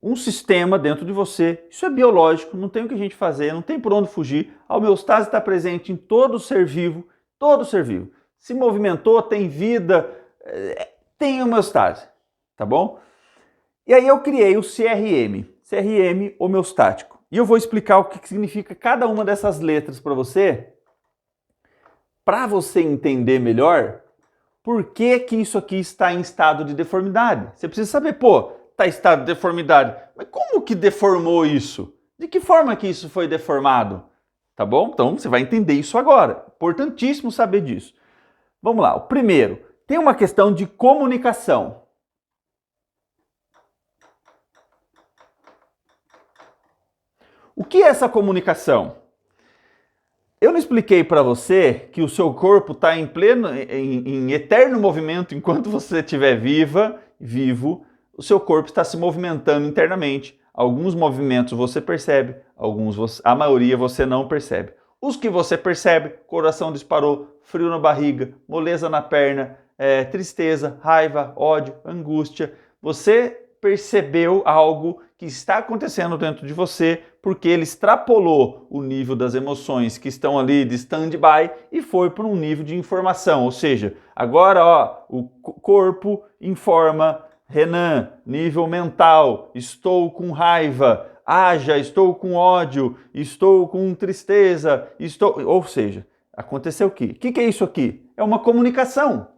um sistema dentro de você, isso é biológico, não tem o que a gente fazer, não tem por onde fugir. A homeostase está presente em todo ser vivo, todo ser vivo. Se movimentou, tem vida, tem homeostase, tá bom? E aí eu criei o CRM homeostático. E eu vou explicar o que significa cada uma dessas letras para você entender melhor por que isso aqui está em estado de deformidade. Você precisa saber, está em estado de deformidade, mas como que deformou isso? De que forma que isso foi deformado? Tá bom? Então você vai entender isso agora. Importantíssimo saber disso. Vamos lá, o primeiro, tem uma questão de comunicação. O que é essa comunicação? Eu não expliquei para você que o seu corpo está em eterno movimento enquanto você estiver vivo, o seu corpo está se movimentando internamente. Alguns movimentos você percebe, a maioria você não percebe. Os que você percebe, coração disparou, frio na barriga, moleza na perna, tristeza, raiva, ódio, angústia. Você percebeu algo que está acontecendo dentro de você porque ele extrapolou o nível das emoções que estão ali de stand-by e foi para um nível de informação. Ou seja, agora o corpo informa: Renan, nível mental, estou com raiva, haja, estou com ódio, estou com tristeza, Ou seja, aconteceu o quê? O que é isso aqui? É uma comunicação.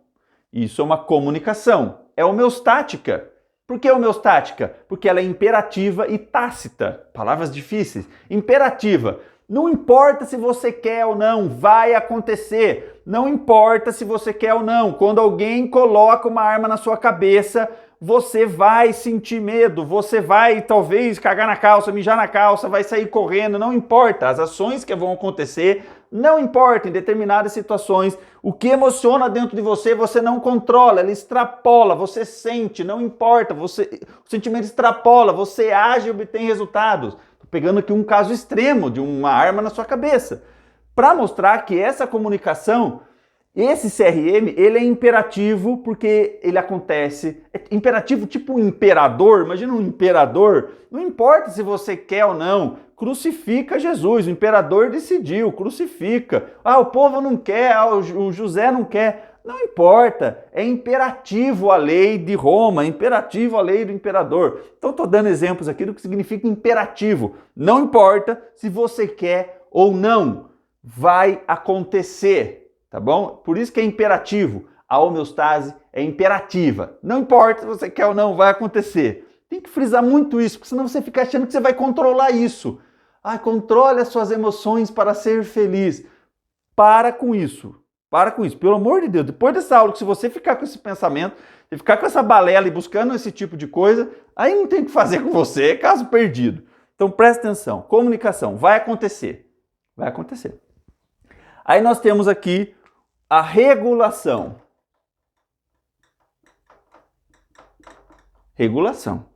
Isso é uma comunicação. É homeostática. Por que homeostática? Porque ela é imperativa e tácita. Palavras difíceis. Imperativa. Não importa se você quer ou não, vai acontecer. Não importa se você quer ou não. Quando alguém coloca uma arma na sua cabeça, você vai sentir medo, você vai talvez cagar na calça, mijar na calça, vai sair correndo, não importa. As ações que vão acontecer, não importa. Em determinadas situações, o que emociona dentro de você, você não controla, ele extrapola, você sente, não importa. O sentimento extrapola, você age e obtém resultados. Estou pegando aqui um caso extremo de uma arma na sua cabeça, para mostrar que essa comunicação, esse CRM, ele é imperativo porque ele acontece. É imperativo tipo um imperador. Imagina um imperador. Não importa se você quer ou não, crucifica Jesus. O imperador decidiu, crucifica. O povo não quer, o José não quer. Não importa, é imperativo a lei de Roma, imperativo a lei do imperador. Então estou dando exemplos aqui do que significa imperativo. Não importa se você quer ou não, vai acontecer. Tá bom? Por isso que é imperativo. A homeostase é imperativa. Não importa se você quer ou não, vai acontecer. Tem que frisar muito isso, porque senão você fica achando que você vai controlar isso. Controle as suas emoções para ser feliz. Para com isso. Para com isso. Pelo amor de Deus, depois dessa aula, se você ficar com esse pensamento, se ficar com essa balela e buscando esse tipo de coisa, aí não tem o que fazer com você, é caso perdido. Então presta atenção. Comunicação. Vai acontecer. Vai acontecer. Aí nós temos aqui a regulação. Regulação.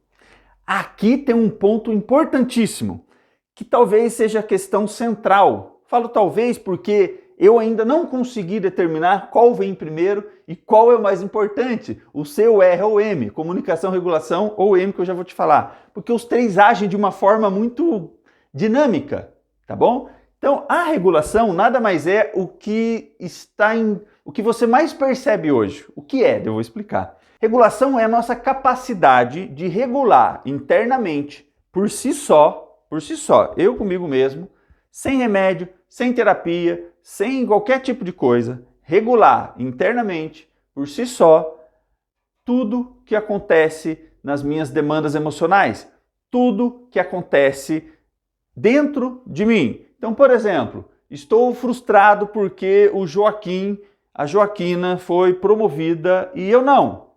Aqui tem um ponto importantíssimo, que talvez seja a questão central. Falo talvez porque eu ainda não consegui determinar qual vem primeiro e qual é o mais importante, o C, o R ou o M, comunicação, regulação ou M, que eu já vou te falar. Porque os três agem de uma forma muito dinâmica, tá bom? Então, a regulação nada mais é o que você mais percebe hoje. O que é? Eu vou explicar. Regulação é a nossa capacidade de regular internamente, por si só, eu comigo mesmo, sem remédio, sem terapia, sem qualquer tipo de coisa, regular internamente, por si só, tudo que acontece nas minhas demandas emocionais, tudo que acontece dentro de mim. Então, por exemplo, estou frustrado porque a Joaquina foi promovida e eu não.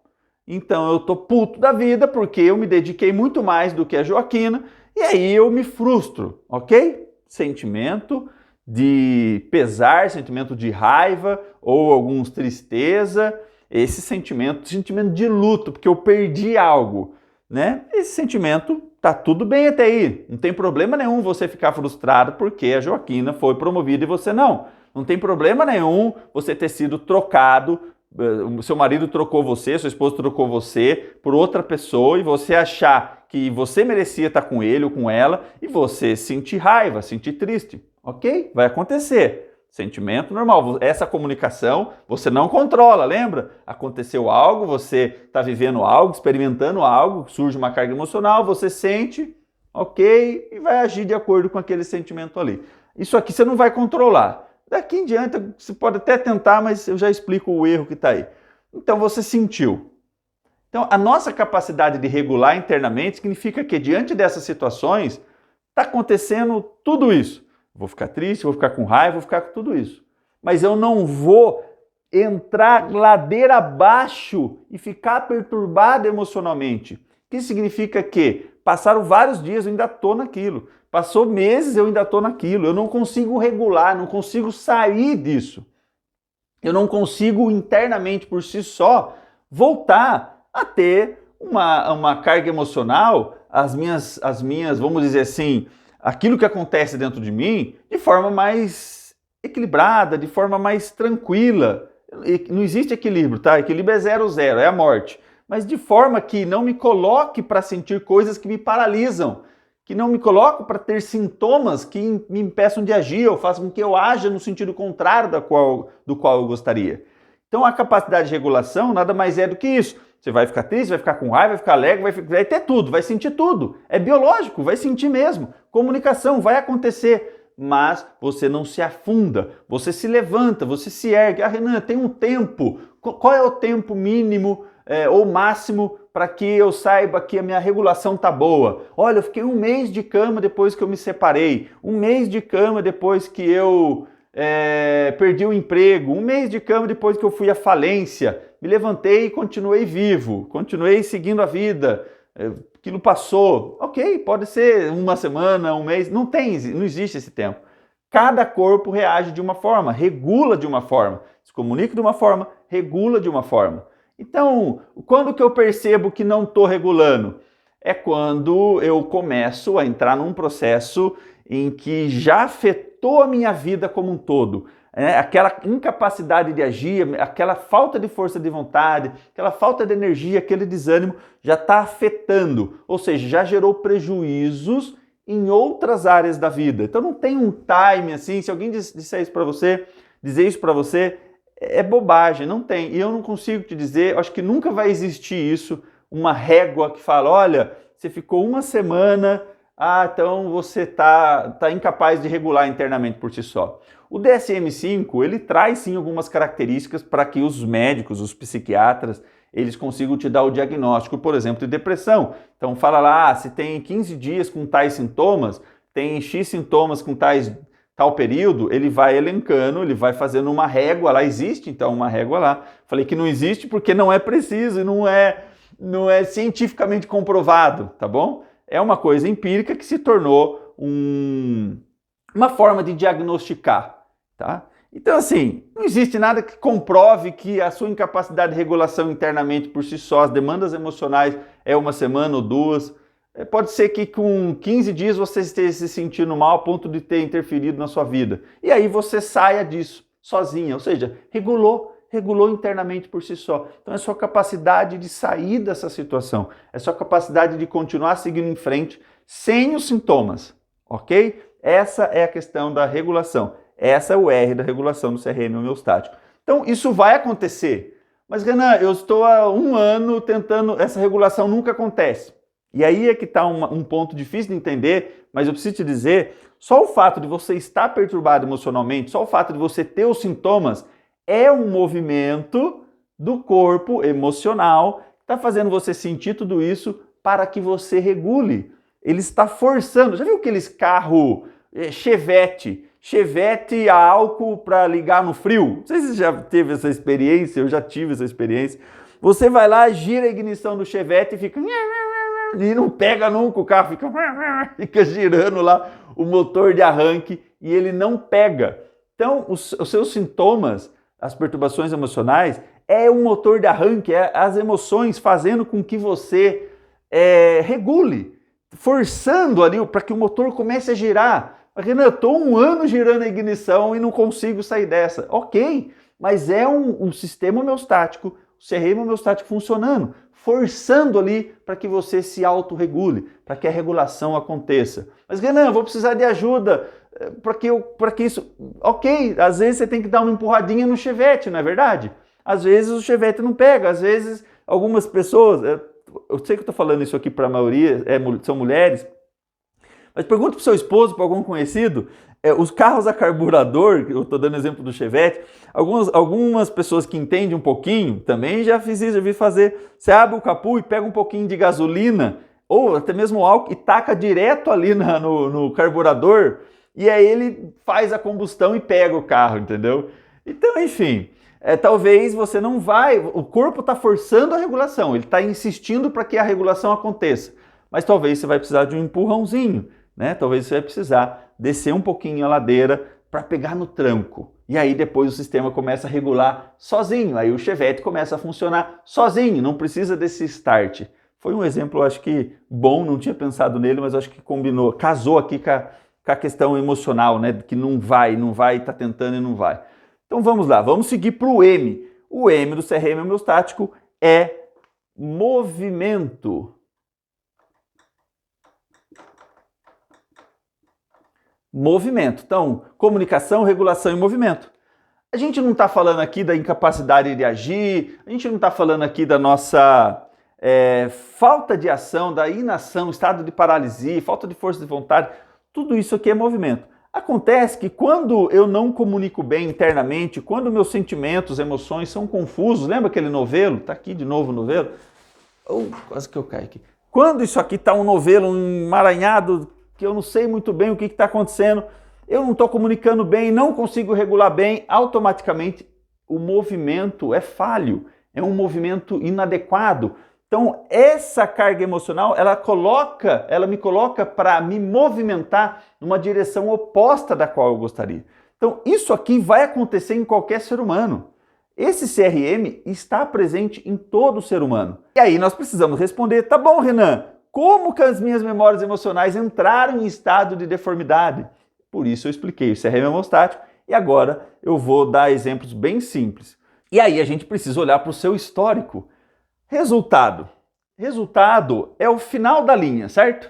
Então eu tô puto da vida porque eu me dediquei muito mais do que a Joaquina e aí eu me frustro, ok? Sentimento de pesar, sentimento de raiva ou alguns tristeza, esse sentimento de luto, porque eu perdi algo, né? Esse sentimento tá tudo bem até aí, não tem problema nenhum você ficar frustrado porque a Joaquina foi promovida e você não. Não tem problema nenhum você ter sido trocado, seu marido trocou você, sua esposa trocou você por outra pessoa e você achar que você merecia estar com ele ou com ela e você sentir raiva, sentir triste, ok? Vai acontecer. Sentimento normal. Essa comunicação você não controla, lembra? Aconteceu algo, você está vivendo algo, experimentando algo, surge uma carga emocional, você sente, ok, e vai agir de acordo com aquele sentimento ali. Isso aqui você não vai controlar. Daqui em diante você pode até tentar, mas eu já explico o erro que está aí. Então você sentiu. Então a nossa capacidade de regular internamente significa que diante dessas situações está acontecendo tudo isso. Vou ficar triste, vou ficar com raiva, vou ficar com tudo isso. Mas eu não vou entrar ladeira abaixo e ficar perturbado emocionalmente. Que significa que passaram vários dias, eu ainda estou naquilo. Passou meses, eu ainda estou naquilo. Eu não consigo regular, não consigo sair disso. Eu não consigo internamente, por si só, voltar a ter uma carga emocional, as minhas, vamos dizer assim, aquilo que acontece dentro de mim de forma mais equilibrada, de forma mais tranquila. não existe equilíbrio, tá? Equilíbrio é 0-0, é a morte. Mas de forma que não me coloque para sentir coisas que me paralisam, que não me coloque para ter sintomas que me impeçam de agir ou façam com que eu haja no sentido contrário do qual eu gostaria. Então a capacidade de regulação nada mais é do que isso. Você vai ficar triste, vai ficar com raiva, vai ficar alegre, vai ter tudo, vai sentir tudo. É biológico, vai sentir mesmo. Comunicação vai acontecer, mas você não se afunda, você se levanta, você se ergue. Ah, Renan, tem um tempo. Qual é o tempo mínimo ou máximo para que eu saiba que a minha regulação tá boa? Olha, eu fiquei 1 mês de cama depois que eu me separei, 1 mês de cama depois que eu perdi o emprego, 1 mês de cama depois que eu fui à falência, me levantei e continuei vivo, continuei seguindo a vida, aquilo passou. Ok, pode ser 1 semana, 1 mês, não existe esse tempo. Cada corpo reage de uma forma, regula de uma forma, se comunica de uma forma, regula de uma forma. Então, quando que eu percebo que não estou regulando? É quando eu começo a entrar num processo em que já afetou a minha vida como um todo. Aquela incapacidade de agir, aquela falta de força de vontade, aquela falta de energia, aquele desânimo já está afetando, ou seja, já gerou prejuízos em outras áreas da vida. Então não tem um time assim, se alguém disser isso para você, dizer isso para você, é bobagem, não tem. E eu não consigo te dizer, acho que nunca vai existir isso, uma régua que fala, olha, você ficou 1 semana, então você tá incapaz de regular internamente por si só. O DSM-5, ele traz sim algumas características para que os médicos, os psiquiatras, eles consigam te dar o diagnóstico, por exemplo, de depressão. Então fala lá, se tem 15 dias com tais sintomas, tem X sintomas com tal período, ele vai elencando, ele vai fazendo uma régua lá, existe então uma régua lá. Falei que não existe porque não é preciso e não é cientificamente comprovado, tá bom? É uma coisa empírica que se tornou uma forma de diagnosticar, tá? Então assim, não existe nada que comprove que a sua incapacidade de regulação internamente por si só, as demandas emocionais é 1 semana ou 2. Pode ser que com 15 dias você esteja se sentindo mal a ponto de ter interferido na sua vida. E aí você saia disso sozinha, ou seja, regulou internamente por si só. Então é sua capacidade de sair dessa situação, é sua capacidade de continuar seguindo em frente sem os sintomas, ok? Essa é a questão da regulação. Essa é o R da regulação do CRM homeostático. Então isso vai acontecer. Mas Renan, eu estou há 1 ano tentando, essa regulação nunca acontece. E aí é que está um ponto difícil de entender, mas eu preciso te dizer, só o fato de você estar perturbado emocionalmente, só o fato de você ter os sintomas, é um movimento do corpo emocional que está fazendo você sentir tudo isso para que você regule. Ele está forçando. Já viu aqueles carros Chevette a álcool para ligar no frio? Não sei se você já teve essa experiência, eu já tive essa experiência. Você vai lá, gira a ignição do Chevette e fica... E não pega nunca, o carro fica girando lá o motor de arranque e ele não pega. Então, os seus sintomas, as perturbações emocionais, é o motor de arranque, é as emoções fazendo com que você regule, forçando ali para que o motor comece a girar. Renan, eu estou 1 ano girando a ignição e não consigo sair dessa. Ok, mas é um sistema homeostático, o CRM homeostático funcionando, forçando ali para que você se autorregule, para que a regulação aconteça. Mas Renan, eu vou precisar de ajuda para que isso... Ok, às vezes você tem que dar uma empurradinha no Chevette, não é verdade? Às vezes o Chevette não pega, às vezes algumas pessoas... Eu sei que eu estou falando isso aqui para a maioria, são mulheres, mas pergunta para o seu esposo, para algum conhecido, os carros a carburador, eu estou dando exemplo do Chevette, algumas pessoas que entendem um pouquinho, também já fiz isso, já vi fazer, você abre o capô e pega um pouquinho de gasolina, ou até mesmo álcool, e taca direto ali no carburador, e aí ele faz a combustão e pega o carro, entendeu? Então, enfim, talvez você não vai, o corpo está forçando a regulação, ele está insistindo para que a regulação aconteça, mas talvez você vai precisar de um empurrãozinho, né? Talvez você vai precisar descer um pouquinho a ladeira para pegar no tranco. E aí depois o sistema começa a regular sozinho. Aí o Chevette começa a funcionar sozinho, não precisa desse start. Foi um exemplo, acho que bom, não tinha pensado nele, mas acho que combinou, casou aqui com a questão emocional, né? Que não vai, tá tentando e não vai. Então vamos lá, vamos seguir para o M. O M do CRM homeostático é movimento. Movimento. Então, comunicação, regulação e movimento. A gente não está falando aqui da incapacidade de agir, a gente não está falando aqui da nossa falta de ação, da inação, estado de paralisia, falta de força de vontade. Tudo isso aqui é movimento. Acontece que quando eu não comunico bem internamente, quando meus sentimentos, emoções são confusos, lembra aquele novelo? Está aqui de novo o novelo. Quase que eu caio aqui. Quando isso aqui está um novelo, um emaranhado, que eu não sei muito bem o que está acontecendo, eu não estou comunicando bem, não consigo regular bem, automaticamente o movimento é falho, é um movimento inadequado. Então essa carga emocional, ela me coloca para me movimentar numa direção oposta da qual eu gostaria. Então isso aqui vai acontecer em qualquer ser humano. Esse CRM está presente em todo ser humano. E aí nós precisamos responder, tá bom, Renan, como que as minhas memórias emocionais entraram em estado de deformidade? Por isso eu expliquei o CRM hemostático e agora eu vou dar exemplos bem simples. E aí a gente precisa olhar para o seu histórico. Resultado. Resultado é o final da linha, certo?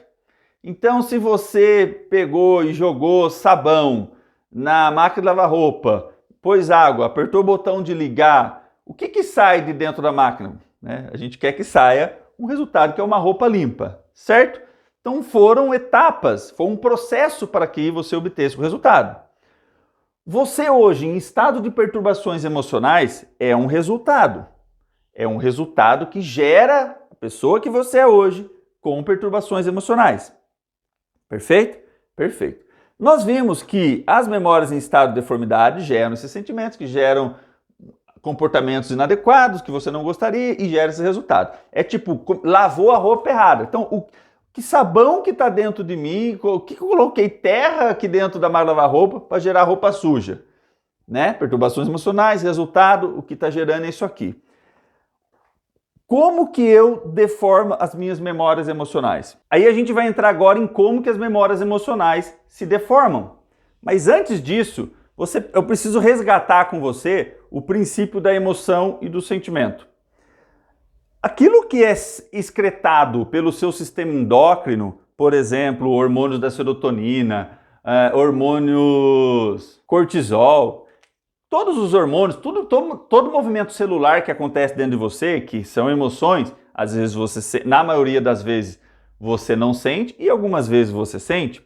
Então se você pegou e jogou sabão na máquina de lavar roupa, pôs água, apertou o botão de ligar, o que sai de dentro da máquina? A gente quer que saia um resultado que é uma roupa limpa, certo? Então foram etapas, foi um processo para que você obtesse o resultado. Você hoje em estado de perturbações emocionais é um resultado. É um resultado que gera a pessoa que você é hoje com perturbações emocionais. Perfeito? Perfeito. Nós vimos que as memórias em estado de deformidade geram esses sentimentos, que geram comportamentos inadequados que você não gostaria e gera esse resultado. É tipo, lavou a roupa errada. Então, que sabão que está dentro de mim, o que eu coloquei terra aqui dentro da máquina de lavar roupa para gerar roupa suja? Perturbações emocionais, resultado, o que está gerando é isso aqui. Como que eu deformo as minhas memórias emocionais? Aí a gente vai entrar agora em como que as memórias emocionais se deformam. Mas antes disso, eu preciso resgatar com você o princípio da emoção e do sentimento. Aquilo que é excretado pelo seu sistema endócrino, por exemplo, hormônios da serotonina, hormônios cortisol, todos os hormônios, todo movimento celular que acontece dentro de você, que são emoções, às vezes na maioria das vezes você não sente e algumas vezes você sente,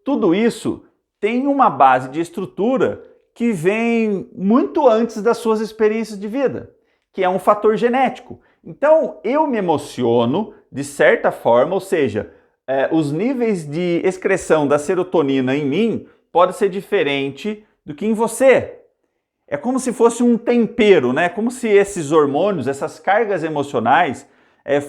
tudo isso tem uma base de estrutura que vem muito antes das suas experiências de vida, que é um fator genético. Então eu me emociono de certa forma, ou seja, os níveis de excreção da serotonina em mim podem ser diferentes do que em você. É como se fosse um tempero, né? Como se esses hormônios, essas cargas emocionais,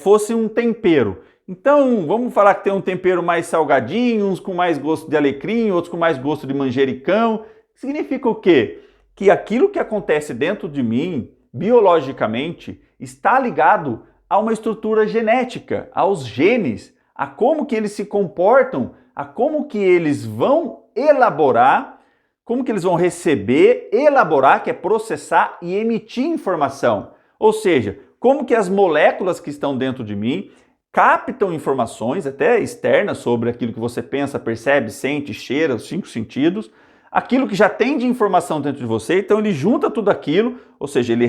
fossem um tempero. Então, vamos falar que tem um tempero mais salgadinho, uns com mais gosto de alecrim, outros com mais gosto de manjericão. Significa o quê? Que aquilo que acontece dentro de mim, biologicamente, está ligado a uma estrutura genética, aos genes, a como que eles se comportam, a como que eles vão elaborar, como que eles vão receber, elaborar, que é processar e emitir informação. Ou seja, como que as moléculas que estão dentro de mim captam informações, até externas, sobre aquilo que você pensa, percebe, sente, cheira, os 5 sentidos, aquilo que já tem de informação dentro de você, então ele junta tudo aquilo, ou seja, ele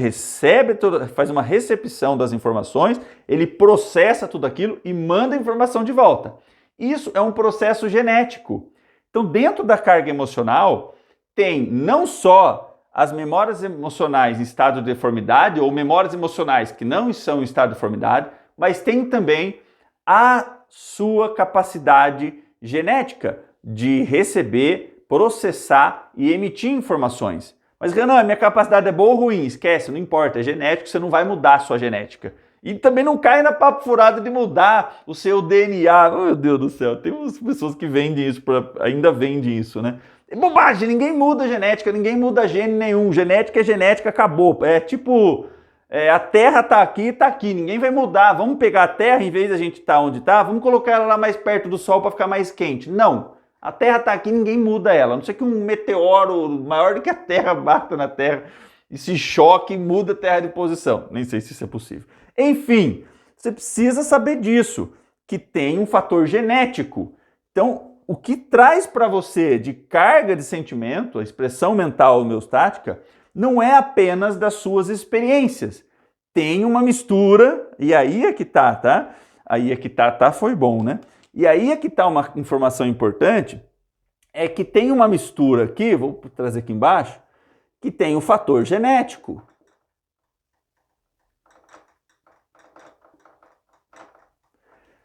faz uma recepção das informações, ele processa tudo aquilo e manda a informação de volta. Isso é um processo genético. Então, dentro da carga emocional, tem não só as memórias emocionais em estado de deformidade ou memórias emocionais que não estão em estado de deformidade, mas tem também a sua capacidade genética de receber, processar e emitir informações. Mas, Renan, minha capacidade é boa ou ruim? Esquece, não importa, é genético, você não vai mudar a sua genética. E também não cai na papo furada de mudar o seu DNA. Oh, meu Deus do céu, tem umas pessoas que vendem isso, ainda vendem isso, né? É bobagem, ninguém muda a genética, ninguém muda gene nenhum. Genética é genética, acabou. É tipo, a Terra tá aqui, ninguém vai mudar. Vamos pegar a Terra, em vez da gente estar onde está, vamos colocar ela lá mais perto do Sol para ficar mais quente. Não, a Terra tá aqui, ninguém muda ela. A não ser que um meteoro maior do que a Terra bata na Terra esse choque muda a Terra de posição. Nem sei se isso é possível. Enfim, você precisa saber disso, que tem um fator genético. Então, o que traz para você de carga de sentimento, a expressão mental homeostática, não é apenas das suas experiências. Tem uma mistura, e aí é que tá? Aí é que tá, foi bom, né? E aí é que tá uma informação importante, é que tem uma mistura aqui, vou trazer aqui embaixo, que tem o fator genético.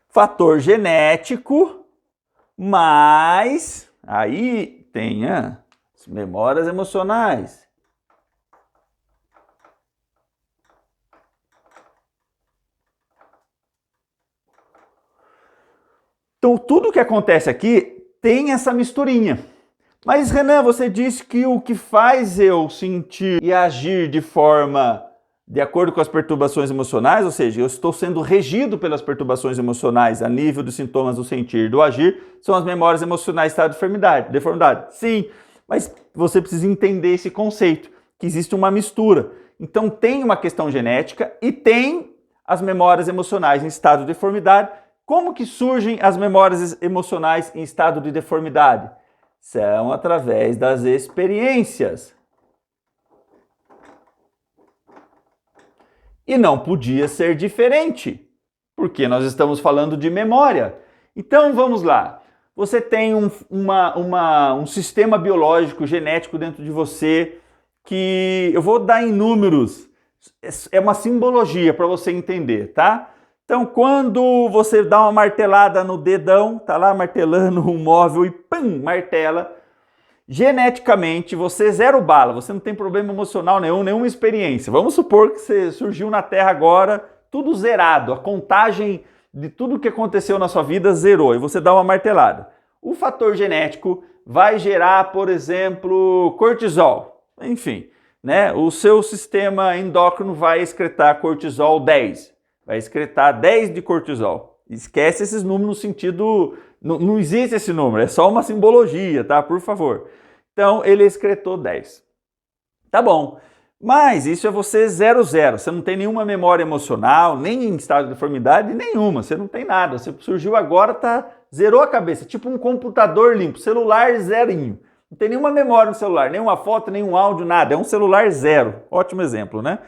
Fator genético, mas aí tem as memórias emocionais. Então, tudo que acontece aqui tem essa misturinha. Mas, Renan, você disse que o que faz eu sentir e agir de forma de acordo com as perturbações emocionais, ou seja, eu estou sendo regido pelas perturbações emocionais a nível dos sintomas do sentir e do agir, são as memórias emocionais estado de deformidade. Sim, mas você precisa entender esse conceito, que existe uma mistura. Então, tem uma questão genética e tem as memórias emocionais em estado de deformidade. Como que surgem as memórias emocionais em estado de deformidade? São através das experiências. E não podia ser diferente, porque nós estamos falando de memória. Então vamos lá. Você tem um sistema biológico, genético dentro de você que eu vou dar em números. É uma simbologia para você entender, tá? Então, quando você dá uma martelada no dedão, tá lá martelando um móvel e pum, martela, geneticamente você zero bala, você não tem problema emocional nenhum, nenhuma experiência. Vamos supor que você surgiu na Terra agora, tudo zerado, a contagem de tudo que aconteceu na sua vida zerou e você dá uma martelada. O fator genético vai gerar, por exemplo, cortisol. Enfim, né? O seu sistema endócrino vai excretar cortisol 10. Vai excretar 10 de cortisol. Esquece esses números no sentido... Não existe esse número, é só uma simbologia, tá? Por favor. Então, ele excretou 10. Tá bom. Mas isso é você 0, 0. Você não tem nenhuma memória emocional, nem em estado de deformidade, nenhuma. Você não tem nada. Você surgiu agora, zerou a cabeça. Tipo um computador limpo, celular zerinho. Não tem nenhuma memória no celular, nenhuma foto, nenhum áudio, nada. É um celular zero. Ótimo exemplo, né?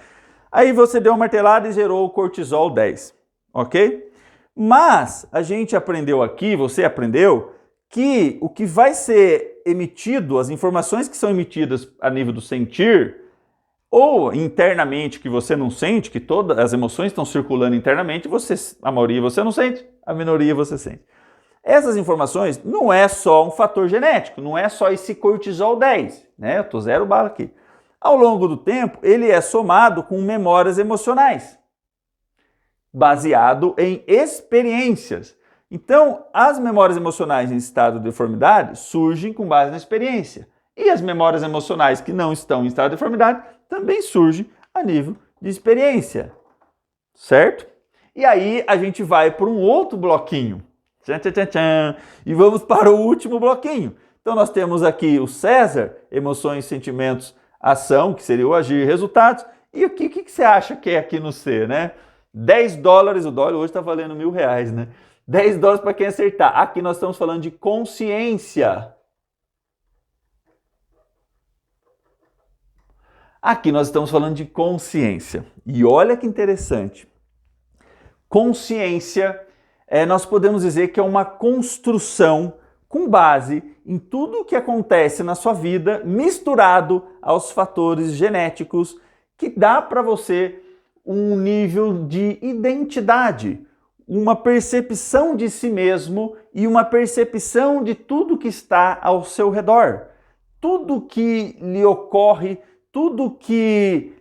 Aí você deu uma martelada e gerou o cortisol 10, ok? Mas a gente aprendeu aqui, você aprendeu, que o que vai ser emitido, as informações que são emitidas a nível do sentir, ou internamente que você não sente, que todas as emoções estão circulando internamente, a maioria você não sente, a minoria você sente. Essas informações não é só um fator genético, não é só esse cortisol 10, né? Eu tô zero bala aqui. Ao longo do tempo, ele é somado com memórias emocionais, baseado em experiências. Então, as memórias emocionais em estado de deformidade surgem com base na experiência. E as memórias emocionais que não estão em estado de deformidade também surgem a nível de experiência. Certo? E aí a gente vai para um outro bloquinho. Tchan, tchan, tchan, tchan. E vamos para o último bloquinho. Então nós temos aqui o César, emoções, sentimentos, ação, que seria o agir e resultados. E o que você acha que é aqui no C, né? $10, o dólar hoje está valendo R$1.000, né? $10 para quem acertar. Aqui nós estamos falando de consciência. Aqui nós estamos falando de consciência. E olha que interessante. Consciência, nós podemos dizer que é uma construção com base em tudo o que acontece na sua vida, misturado aos fatores genéticos, que dá para você um nível de identidade, uma percepção de si mesmo e uma percepção de tudo que está ao seu redor. Tudo que lhe ocorre, tudo que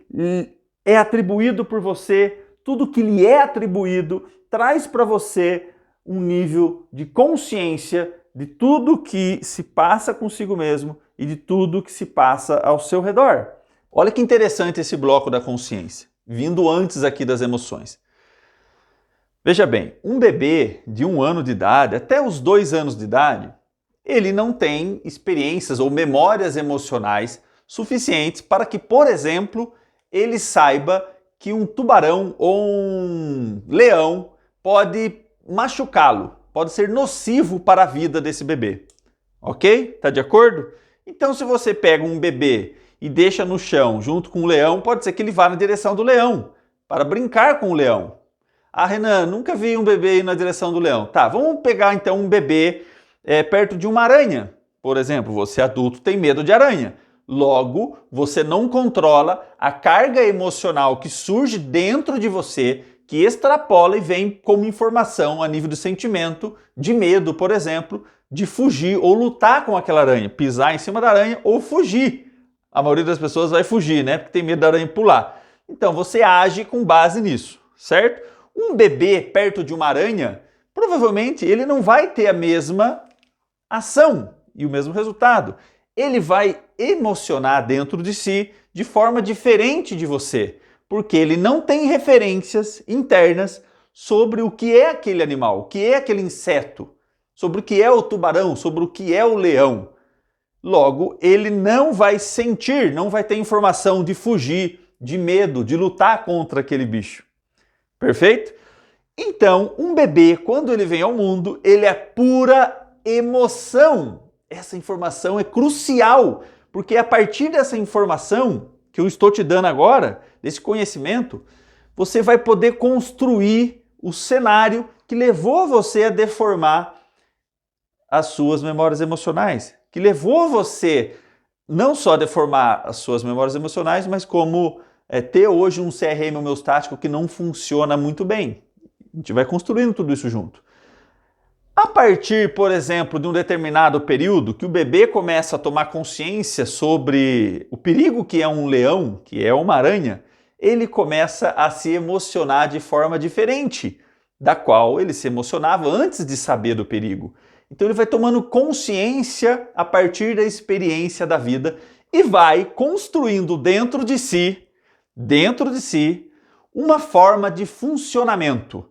é atribuído por você, tudo que lhe é atribuído, traz para você um nível de consciência de tudo que se passa consigo mesmo e de tudo que se passa ao seu redor. Olha que interessante esse bloco da consciência, vindo antes aqui das emoções. Veja bem, um bebê de 1 ano de idade, até os 2 anos de idade, ele não tem experiências ou memórias emocionais suficientes para que, por exemplo, ele saiba que um tubarão ou um leão pode machucá-lo, pode ser nocivo para a vida desse bebê. Ok? Tá de acordo? Então, se você pega um bebê e deixa no chão junto com o leão, pode ser que ele vá na direção do leão, para brincar com o leão. Ah, Renan, nunca vi um bebê ir na direção do leão. Tá, vamos pegar então um bebê perto de uma aranha. Por exemplo, você adulto tem medo de aranha. Logo, você não controla a carga emocional que surge dentro de você, que extrapola e vem como informação a nível de sentimento, de medo, por exemplo, de fugir ou lutar com aquela aranha, pisar em cima da aranha ou fugir. A maioria das pessoas vai fugir, né? Porque tem medo da aranha pular. Então você age com base nisso, certo? Um bebê perto de uma aranha, provavelmente ele não vai ter a mesma ação e o mesmo resultado. Ele vai emocionar dentro de si de forma diferente de você, porque ele não tem referências internas sobre o que é aquele animal, o que é aquele inseto, sobre o que é o tubarão, sobre o que é o leão. Logo, ele não vai sentir, não vai ter informação de fugir, de medo, de lutar contra aquele bicho. Perfeito? Então, um bebê, quando ele vem ao mundo, ele é pura emoção. Essa informação é crucial, porque é a partir dessa informação que eu estou te dando agora, desse conhecimento, você vai poder construir o cenário que levou você a deformar as suas memórias emocionais, que levou você não só a deformar as suas memórias emocionais, mas como ter hoje um CRM homeostático que não funciona muito bem. A gente vai construindo tudo isso junto. A partir, por exemplo, de um determinado período que o bebê começa a tomar consciência sobre o perigo que é um leão, que é uma aranha, ele começa a se emocionar de forma diferente da qual ele se emocionava antes de saber do perigo. Então ele vai tomando consciência a partir da experiência da vida e vai construindo dentro de si, uma forma de funcionamento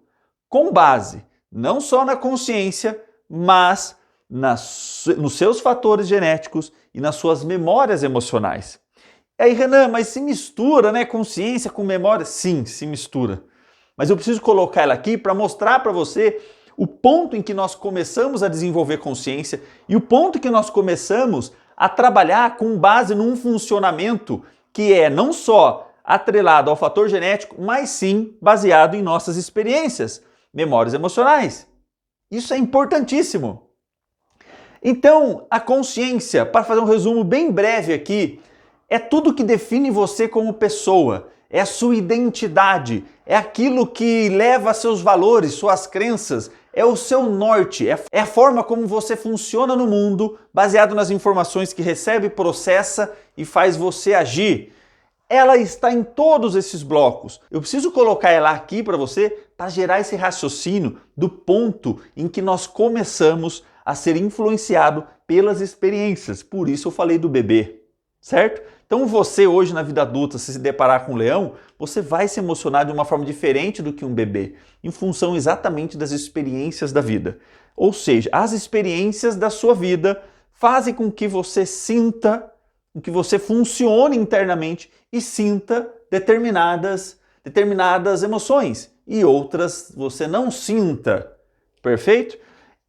com base não só na consciência, mas nos seus fatores genéticos e nas suas memórias emocionais. E aí, Renan, mas se mistura, né, consciência com memória? Sim, se mistura. Mas eu preciso colocar ela aqui para mostrar para você o ponto em que nós começamos a desenvolver consciência e o ponto em que nós começamos a trabalhar com base num funcionamento que é não só atrelado ao fator genético, mas sim baseado em nossas experiências, memórias emocionais. Isso é importantíssimo. Então, a consciência, para fazer um resumo bem breve aqui, é tudo que define você como pessoa, é a sua identidade, é aquilo que leva a seus valores, suas crenças, é o seu norte, é a forma como você funciona no mundo, baseado nas informações que recebe, processa e faz você agir. Ela está em todos esses blocos. Eu preciso colocar ela aqui para você para gerar esse raciocínio do ponto em que nós começamos a ser influenciado pelas experiências. Por isso eu falei do bebê, certo? Então você hoje na vida adulta, se deparar com um leão, você vai se emocionar de uma forma diferente do que um bebê, em função exatamente das experiências da vida. Ou seja, as experiências da sua vida fazem com que você sinta, com que você funcione internamente e sinta determinadas emoções e outras você não sinta. Perfeito?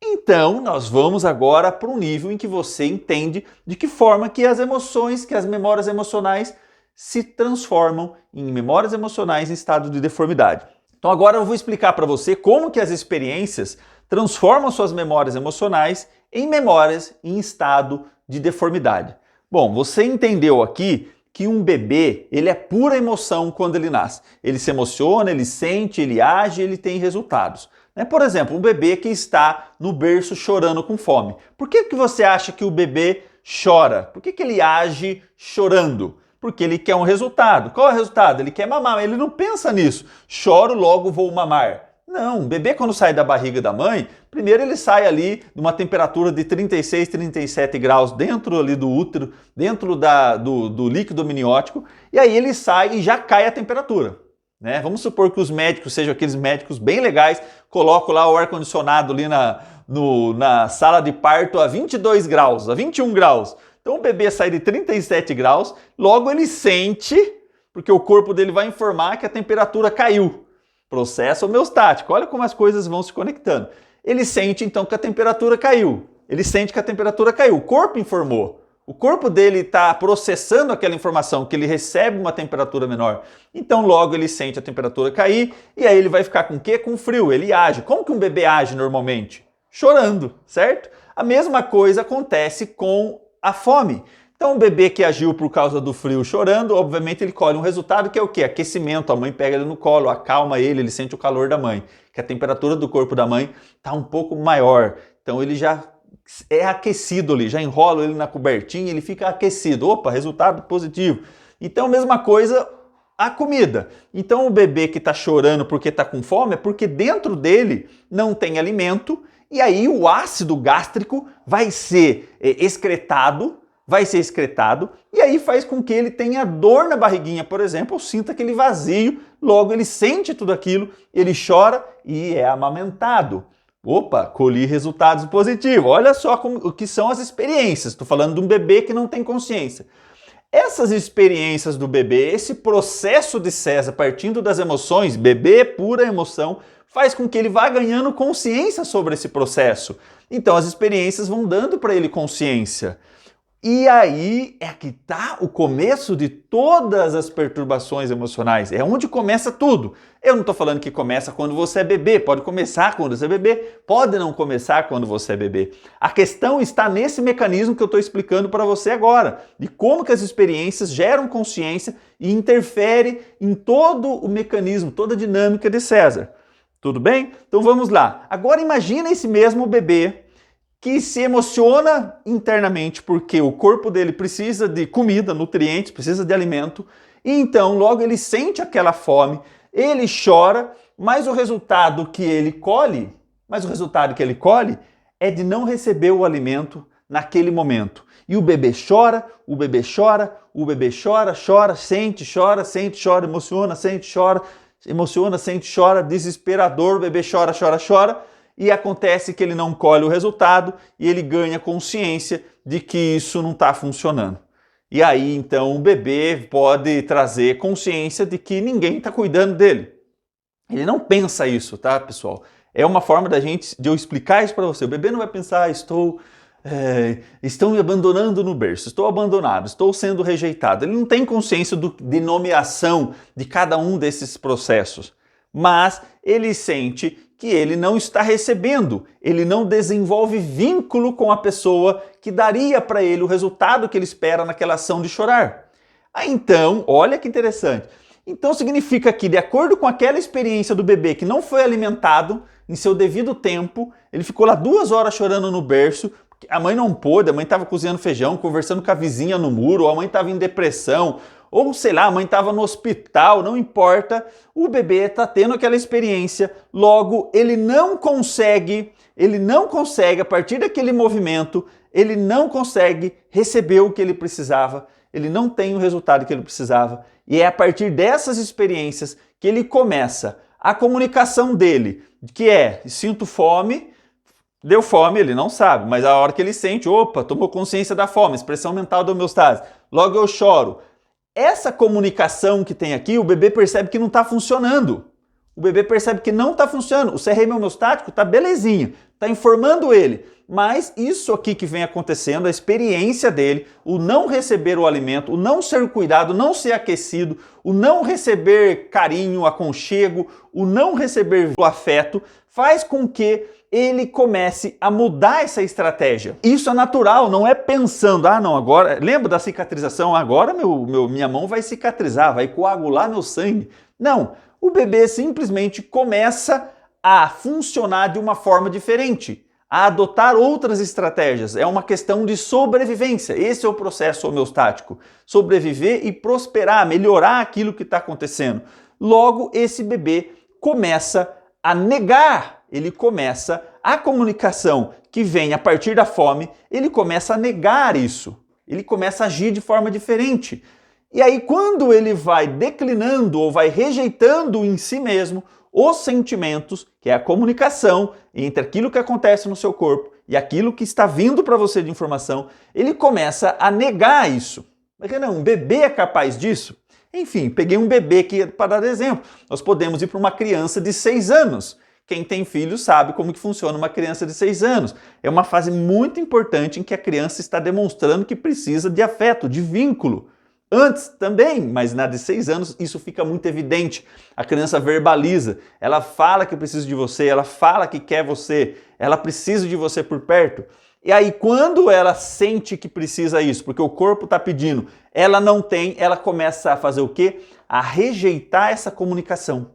Então, nós vamos agora para um nível em que você entende de que forma que as emoções, que as memórias emocionais se transformam em memórias emocionais em estado de deformidade. Então agora eu vou explicar para você como que as experiências transformam suas memórias emocionais em memórias em estado de deformidade. Bom, você entendeu aqui que um bebê, ele é pura emoção quando ele nasce. Ele se emociona, ele sente, ele age, ele tem resultados. Por exemplo, um bebê que está no berço chorando com fome. Por que você acha que o bebê chora? Por que ele age chorando? Porque ele quer um resultado. Qual é o resultado? Ele quer mamar, ele não pensa nisso. Choro, logo vou mamar. Não, o bebê quando sai da barriga da mãe, primeiro ele sai ali de uma temperatura de 36, 37 graus dentro ali do útero, dentro do líquido amniótico, e aí ele sai e já cai a temperatura. Vamos supor que os médicos sejam aqueles médicos bem legais, colocam lá o ar-condicionado ali na sala de parto a 22 graus, a 21 graus. Então o bebê sai de 37 graus, logo ele sente, porque o corpo dele vai informar que a temperatura caiu. Processo homeostático. Olha como as coisas vão se conectando. Ele sente então que a temperatura caiu. Ele sente que a temperatura caiu. O corpo informou. O corpo dele está processando aquela informação, que ele recebe uma temperatura menor. Então logo ele sente a temperatura cair e aí ele vai ficar com o quê? Com frio. Ele age. Como que um bebê age normalmente? Chorando, certo? A mesma coisa acontece com a fome. Então o bebê que agiu por causa do frio chorando, obviamente ele colhe um resultado que é o quê? Aquecimento. A mãe pega ele no colo, acalma ele sente o calor da mãe, que a temperatura do corpo da mãe está um pouco maior. Então ele já é aquecido ali, já enrola ele na cobertinha, ele fica aquecido. Opa, resultado positivo. Então, mesma coisa a comida. Então, o bebê que está chorando porque está com fome é porque dentro dele não tem alimento e aí o ácido gástrico vai ser excretado e aí faz com que ele tenha dor na barriguinha, por exemplo, ou sinta aquele vazio, logo ele sente tudo aquilo, ele chora e é amamentado. Opa, colhi resultados positivos. Olha só o que são as experiências. Estou falando de um bebê que não tem consciência. Essas experiências do bebê, esse processo de César partindo das emoções, bebê é pura emoção, faz com que ele vá ganhando consciência sobre esse processo. Então as experiências vão dando para ele consciência. E aí é que está o começo de todas as perturbações emocionais. É onde começa tudo. Eu não estou falando que começa quando você é bebê. Pode começar quando você é bebê. Pode não começar quando você é bebê. A questão está nesse mecanismo que eu estou explicando para você agora. De como que as experiências geram consciência e interferem em todo o mecanismo, toda a dinâmica de César. Tudo bem? Então vamos lá. Agora imagina esse mesmo bebê que se emociona internamente porque o corpo dele precisa de comida, nutrientes, precisa de alimento, e então logo ele sente aquela fome, ele chora, mas o resultado que ele colhe é de não receber o alimento naquele momento. E o bebê chora, chora, sente, chora, emociona, sente, chora, desesperador, o bebê chora. E acontece que ele não colhe o resultado e ele ganha consciência de que isso não está funcionando. E aí, então, o bebê pode trazer consciência de que ninguém está cuidando dele. Ele não pensa isso, tá, pessoal? É uma forma de eu explicar isso para você. O bebê não vai pensar, estão me abandonando no berço, estou abandonado, estou sendo rejeitado. Ele não tem consciência de nomeação de cada um desses processos. Mas ele sente que ele não está recebendo, ele não desenvolve vínculo com a pessoa que daria para ele o resultado que ele espera naquela ação de chorar. Aí então, olha que interessante. Então significa que, de acordo com aquela experiência do bebê que não foi alimentado em seu devido tempo, ele ficou lá 2 horas chorando no berço, porque a mãe não pôde, a mãe estava cozinhando feijão, conversando com a vizinha no muro, ou a mãe estava em depressão, ou sei lá, a mãe estava no hospital, não importa, o bebê está tendo aquela experiência, logo ele não consegue, a partir daquele movimento, ele não consegue receber o que ele precisava, ele não tem o resultado que ele precisava, e é a partir dessas experiências que ele começa a comunicação dele, que é, sinto fome, deu fome, ele não sabe, mas a hora que ele sente, opa, tomou consciência da fome, expressão mental da homeostase, logo eu choro. Essa comunicação que tem aqui, o bebê percebe que não está funcionando. O bebê percebe que não está funcionando. O CRM homeostático está belezinha, está informando ele. Mas isso aqui que vem acontecendo, a experiência dele, o não receber o alimento, o não ser cuidado, não ser aquecido, o não receber carinho, aconchego, o não receber o afeto, faz com que ele comece a mudar essa estratégia. Isso é natural, não é pensando, não, agora, lembra da cicatrização? Agora minha mão vai cicatrizar, vai coagular meu sangue. Não, o bebê simplesmente começa a funcionar de uma forma diferente, a adotar outras estratégias. É uma questão de sobrevivência. Esse é o processo homeostático. Sobreviver e prosperar, melhorar aquilo que está acontecendo. Logo, esse bebê começa a negar. Ele começa a comunicação que vem a partir da fome, ele começa a negar isso. Ele começa a agir de forma diferente. E aí, quando ele vai declinando ou vai rejeitando em si mesmo os sentimentos, que é a comunicação entre aquilo que acontece no seu corpo e aquilo que está vindo para você de informação, ele começa a negar isso. Mas não, um bebê é capaz disso? Enfim, peguei um bebê aqui para dar exemplo. Nós podemos ir para uma criança de 6 anos. Quem tem filho sabe como que funciona uma criança de 6 anos. É uma fase muito importante em que a criança está demonstrando que precisa de afeto, de vínculo. Antes também, mas na de 6 anos isso fica muito evidente. A criança verbaliza, ela fala que precisa de você, ela fala que quer você, ela precisa de você por perto. E aí quando ela sente que precisa isso, porque o corpo está pedindo, ela não tem, ela começa a fazer o quê? A rejeitar essa comunicação.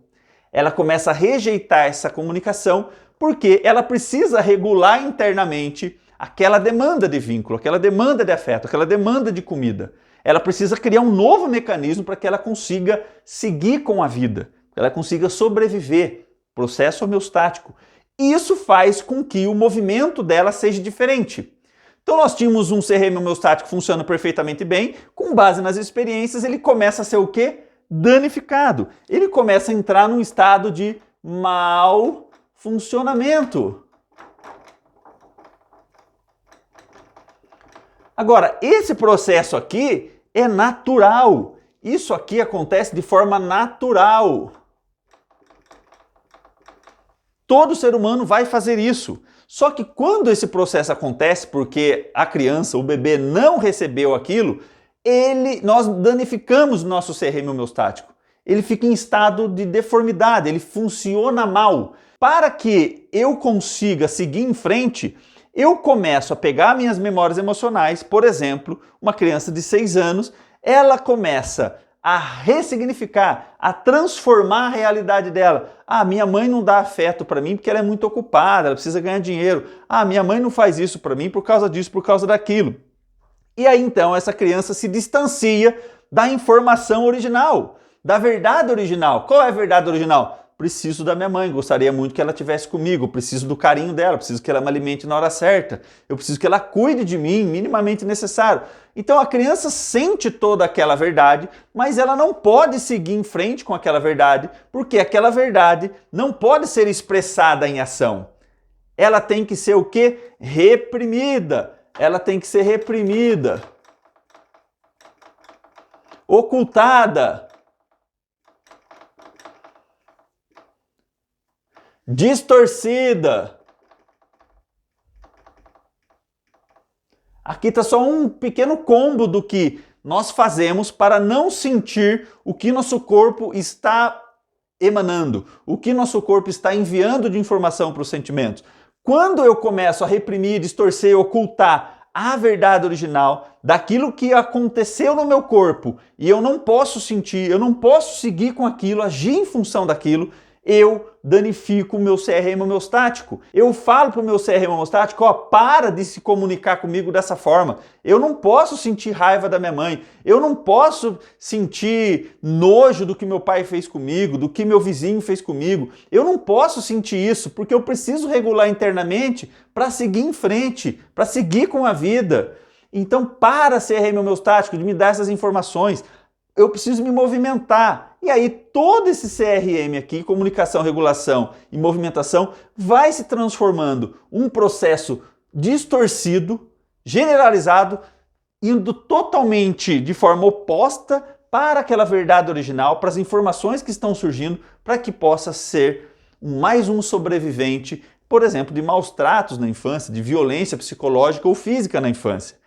Ela começa a rejeitar essa comunicação porque ela precisa regular internamente aquela demanda de vínculo, aquela demanda de afeto, aquela demanda de comida. Ela precisa criar um novo mecanismo para que ela consiga seguir com a vida, que ela consiga sobreviver, processo homeostático. E isso faz com que o movimento dela seja diferente. Então nós tínhamos um CRM homeostático funcionando perfeitamente bem, com base nas experiências ele começa a ser o quê? Danificado. Ele começa a entrar num estado de mau funcionamento. Agora, esse processo aqui é natural. Isso aqui acontece de forma natural. Todo ser humano vai fazer isso. Só que quando esse processo acontece porque a criança, o bebê não recebeu aquilo, nós danificamos o nosso CRM homeostático. Ele fica em estado de deformidade, ele funciona mal. Para que eu consiga seguir em frente, eu começo a pegar minhas memórias emocionais, por exemplo, uma criança de 6 anos, ela começa a ressignificar, a transformar a realidade dela. Ah, minha mãe não dá afeto para mim porque ela é muito ocupada, ela precisa ganhar dinheiro. Ah, minha mãe não faz isso para mim por causa disso, por causa daquilo. E aí então essa criança se distancia da informação original, da verdade original. Qual é a verdade original? Preciso da minha mãe, gostaria muito que ela estivesse comigo, preciso do carinho dela, preciso que ela me alimente na hora certa, eu preciso que ela cuide de mim, minimamente necessário. Então a criança sente toda aquela verdade, mas ela não pode seguir em frente com aquela verdade, porque aquela verdade não pode ser expressada em ação. Ela tem que ser o quê? Reprimida. Ela tem que ser reprimida. Ocultada. Distorcida. Aqui está só um pequeno combo do que nós fazemos para não sentir o que nosso corpo está emanando, o que nosso corpo está enviando de informação para os sentimentos. Quando eu começo a reprimir, distorcer, ocultar a verdade original daquilo que aconteceu no meu corpo e eu não posso sentir, eu não posso seguir com aquilo, agir em função daquilo, eu danifico o meu CRM homeostático. Eu falo para o meu CRM homeostático, ó, para de se comunicar comigo dessa forma. Eu não posso sentir raiva da minha mãe. Eu não posso sentir nojo do que meu pai fez comigo, do que meu vizinho fez comigo. Eu não posso sentir isso, porque eu preciso regular internamente para seguir em frente, para seguir com a vida. Então, para CRM homeostático, de me dar essas informações, eu preciso me movimentar. E aí todo esse CRM aqui, comunicação, regulação e movimentação, vai se transformando um processo distorcido, generalizado, indo totalmente de forma oposta para aquela verdade original, para as informações que estão surgindo, para que possa ser mais um sobrevivente, por exemplo, de maus tratos na infância, de violência psicológica ou física na infância.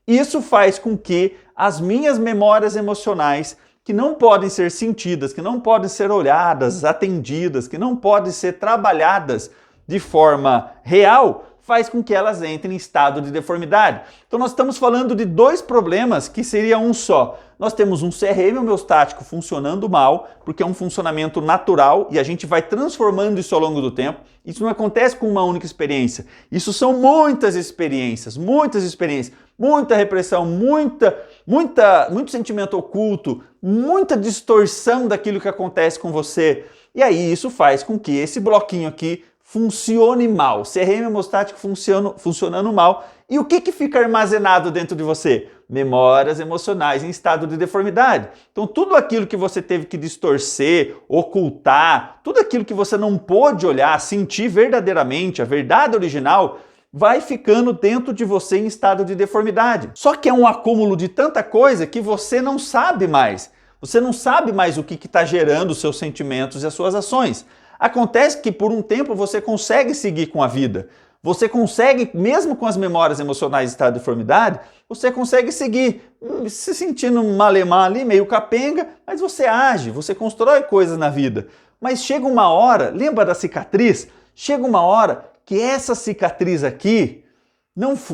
Isso faz com que as minhas memórias emocionais, que não podem ser sentidas, que não podem ser olhadas, atendidas, que não podem ser trabalhadas de forma real, faz com que elas entrem em estado de deformidade. Então nós estamos falando de dois problemas que seria um só. Nós temos um CRM homeostático funcionando mal, porque é um funcionamento natural e a gente vai transformando isso ao longo do tempo. Isso não acontece com uma única experiência. Isso são muitas experiências, muita repressão, muito sentimento oculto, muita distorção daquilo que acontece com você. E aí isso faz com que esse bloquinho aqui funcione mal, CRM hemostático funcionando mal. E o que fica armazenado dentro de você? Memórias emocionais em estado de deformidade. Então tudo aquilo que você teve que distorcer, ocultar, tudo aquilo que você não pôde olhar, sentir verdadeiramente, a verdade original, vai ficando dentro de você em estado de deformidade. Só que é um acúmulo de tanta coisa que você não sabe mais. Você não sabe mais o que está gerando os seus sentimentos e as suas ações. Acontece que por um tempo você consegue seguir com a vida. Você consegue, mesmo com as memórias emocionais em estado de deformidade, você consegue seguir, se sentindo malemar ali, meio capenga, mas você age, você constrói coisas na vida. Mas chega uma hora, lembra da cicatriz? Chega uma hora que essa cicatriz aqui,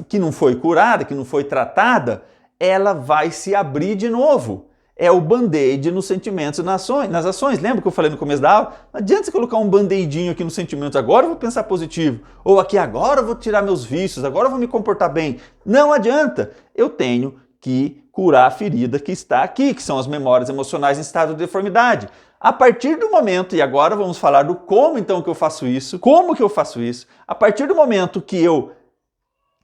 que não foi curada, que não foi tratada, ela vai se abrir de novo. É o band-aid nos sentimentos e nas ações. Lembra que eu falei no começo da aula? Não adianta você colocar um band-aidinho aqui nos sentimentos. Agora eu vou pensar positivo. Ou aqui agora eu vou tirar meus vícios. Agora eu vou me comportar bem. Não adianta. Eu tenho que curar a ferida que está aqui, que são as memórias emocionais em estado de deformidade. A partir do momento, e agora vamos falar do como então que eu faço isso. Como que eu faço isso? A partir do momento que eu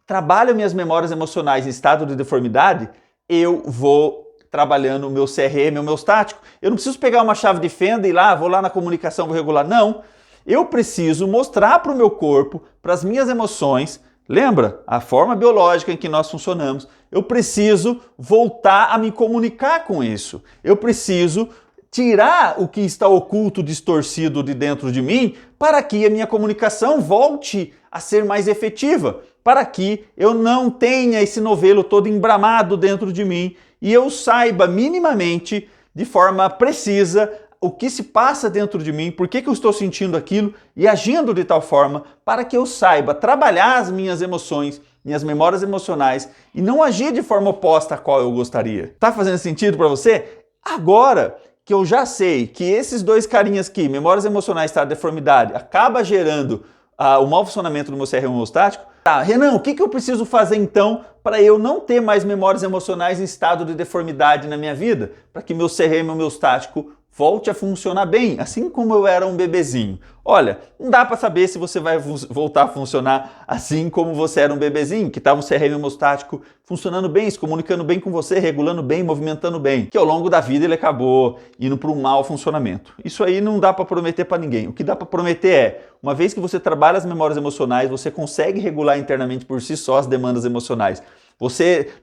trabalho minhas memórias emocionais em estado de deformidade, eu vou trabalhando o meu CRM, o meu estático. Eu não preciso pegar uma chave de fenda e ir lá, vou lá na comunicação, vou regular. Não. Eu preciso mostrar para o meu corpo, para as minhas emoções, lembra? A forma biológica em que nós funcionamos. Eu preciso voltar a me comunicar com isso. Eu preciso tirar o que está oculto, distorcido de dentro de mim, para que a minha comunicação volte a ser mais efetiva, para que eu não tenha esse novelo todo embramado dentro de mim e eu saiba minimamente, de forma precisa, o que se passa dentro de mim, por que eu estou sentindo aquilo e agindo de tal forma para que eu saiba trabalhar as minhas emoções, minhas memórias emocionais e não agir de forma oposta à qual eu gostaria. Tá fazendo sentido para você? Agora que eu já sei que esses dois carinhas aqui, memórias emocionais e estado de deformidade, acaba gerando o mau funcionamento do meu CRM hemostático. Tá, Renan, o que eu preciso fazer então para eu não ter mais memórias emocionais em estado de deformidade na minha vida? Para que meu CRM homeostático volte a funcionar bem, assim como eu era um bebezinho. Olha, não dá para saber se você vai voltar a funcionar assim como você era um bebezinho, que estava um CRM hemostático funcionando bem, se comunicando bem com você, regulando bem, movimentando bem, que ao longo da vida ele acabou indo para um mau funcionamento. Isso aí não dá para prometer para ninguém. O que dá para prometer é, uma vez que você trabalha as memórias emocionais, você consegue regular internamente por si só as demandas emocionais.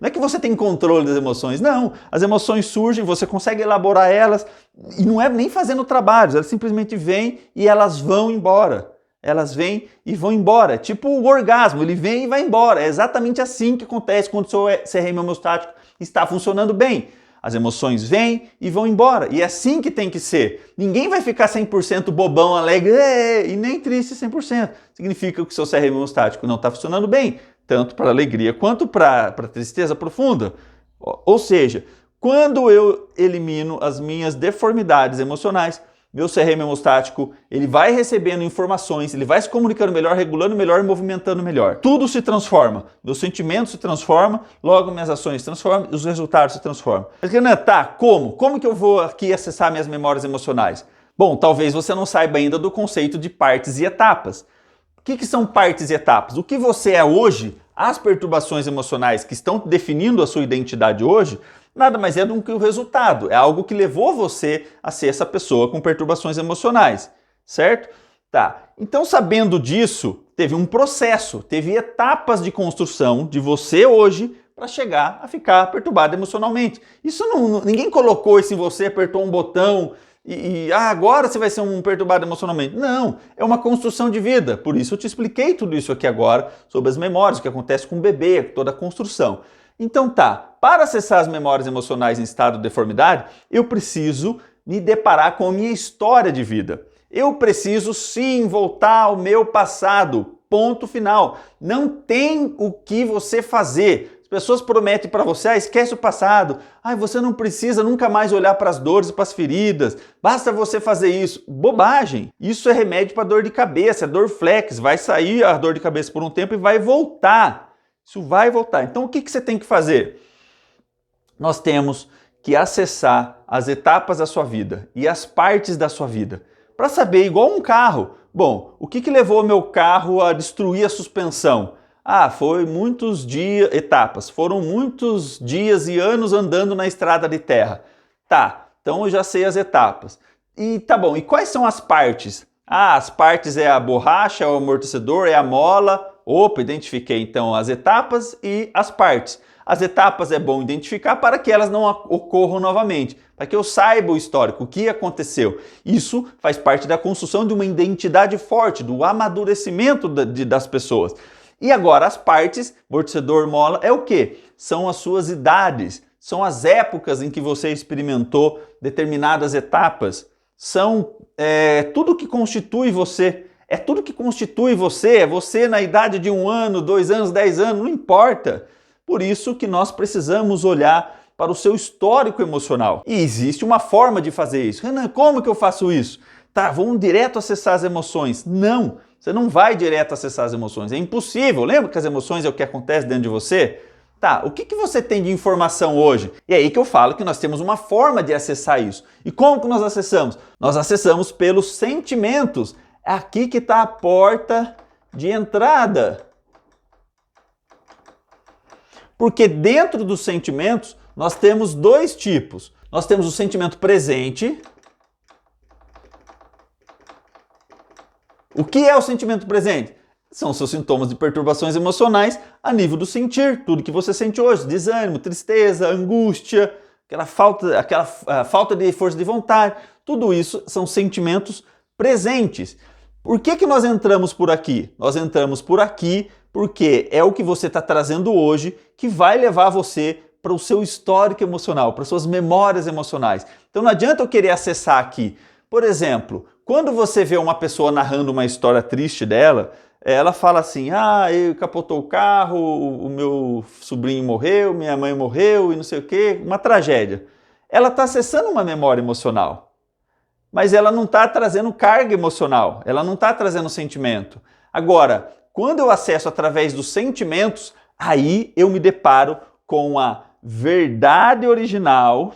Não é que você tem controle das emoções, não. As emoções surgem, você consegue elaborar elas e não é nem fazendo trabalhos, elas simplesmente vêm e elas vão embora. Elas vêm e vão embora. É tipo o orgasmo, ele vem e vai embora. É exatamente assim que acontece quando o seu CRM homeostático está funcionando bem. As emoções vêm e vão embora. E é assim que tem que ser. Ninguém vai ficar 100% bobão, alegre e nem triste 100%. Significa que o seu CRM hemostático não está funcionando bem, tanto para alegria quanto para tristeza profunda. Ou seja, quando eu elimino as minhas deformidades emocionais, meu CRM hemostático, ele vai recebendo informações, ele vai se comunicando melhor, regulando melhor e movimentando melhor. Tudo se transforma. Meu sentimento se transforma, logo minhas ações se transformam e os resultados se transformam. Mas, Renan, tá, como? Como que eu vou aqui acessar minhas memórias emocionais? Bom, talvez você não saiba ainda do conceito de partes e etapas. O que são partes e etapas? O que você é hoje, as perturbações emocionais que estão definindo a sua identidade hoje, nada mais é do que o resultado. É algo que levou você a ser essa pessoa com perturbações emocionais, certo? Tá. Então, sabendo disso, teve um processo, teve etapas de construção de você hoje para chegar a ficar perturbado emocionalmente. Isso ninguém colocou isso em você, apertou um botão agora você vai ser um perturbado emocionalmente. Não, é uma construção de vida. Por isso eu te expliquei tudo isso aqui agora sobre as memórias, o que acontece com o bebê, toda a construção. Então tá, para acessar as memórias emocionais em estado de deformidade, eu preciso me deparar com a minha história de vida. Eu preciso sim voltar ao meu passado, ponto final. Não tem o que você fazer. As pessoas prometem para você, esquece o passado, você não precisa nunca mais olhar para as dores e para as feridas, basta você fazer isso. Bobagem! Isso é remédio para dor de cabeça, é dor flex, vai sair a dor de cabeça por um tempo e vai voltar. Isso vai voltar. Então o que você tem que fazer? Nós temos que acessar as etapas da sua vida e as partes da sua vida para saber, igual um carro. Bom, o que levou meu carro a destruir a suspensão? Foi muitos dias, etapas, foram muitos dias e anos andando na estrada de terra. Tá, então eu já sei as etapas. E tá bom, e quais são as partes? As partes é a borracha, é o amortecedor, é a mola Opa, identifiquei então as etapas e as partes. As etapas é bom identificar para que elas não ocorram novamente, para que eu saiba o histórico, o que aconteceu. Isso faz parte da construção de uma identidade forte, do amadurecimento das pessoas. E agora as partes, amortecedor, mola, é o quê? São as suas idades, são as épocas em que você experimentou determinadas etapas, são tudo que constitui você. É tudo que constitui você, é você na idade de 1 ano, 2 anos, 10 anos, não importa. Por isso que nós precisamos olhar para o seu histórico emocional. E existe uma forma de fazer isso. Renan, como que eu faço isso? Tá, vamos direto acessar as emoções. Não, você não vai direto acessar as emoções. É impossível. Lembra que as emoções é o que acontece dentro de você? Tá, o que você tem de informação hoje? E é aí que eu falo que nós temos uma forma de acessar isso. E como que nós acessamos? Nós acessamos pelos sentimentos. É aqui que está a porta de entrada. Porque dentro dos sentimentos, nós temos 2 tipos. Nós temos o sentimento presente. O que é o sentimento presente? São seus sintomas de perturbações emocionais a nível do sentir. Tudo que você sente hoje, desânimo, tristeza, angústia, aquela falta de força de vontade. Tudo isso são sentimentos presentes. Por que nós entramos por aqui? Nós entramos por aqui porque é o que você está trazendo hoje que vai levar você para o seu histórico emocional, para suas memórias emocionais. Então não adianta eu querer acessar aqui. Por exemplo, quando você vê uma pessoa narrando uma história triste dela, ela fala assim, eu capotou o carro, o meu sobrinho morreu, minha mãe morreu e não sei o quê, uma tragédia. Ela está acessando uma memória emocional, mas ela não está trazendo carga emocional, ela não está trazendo sentimento. Agora, quando eu acesso através dos sentimentos, aí eu me deparo com a verdade original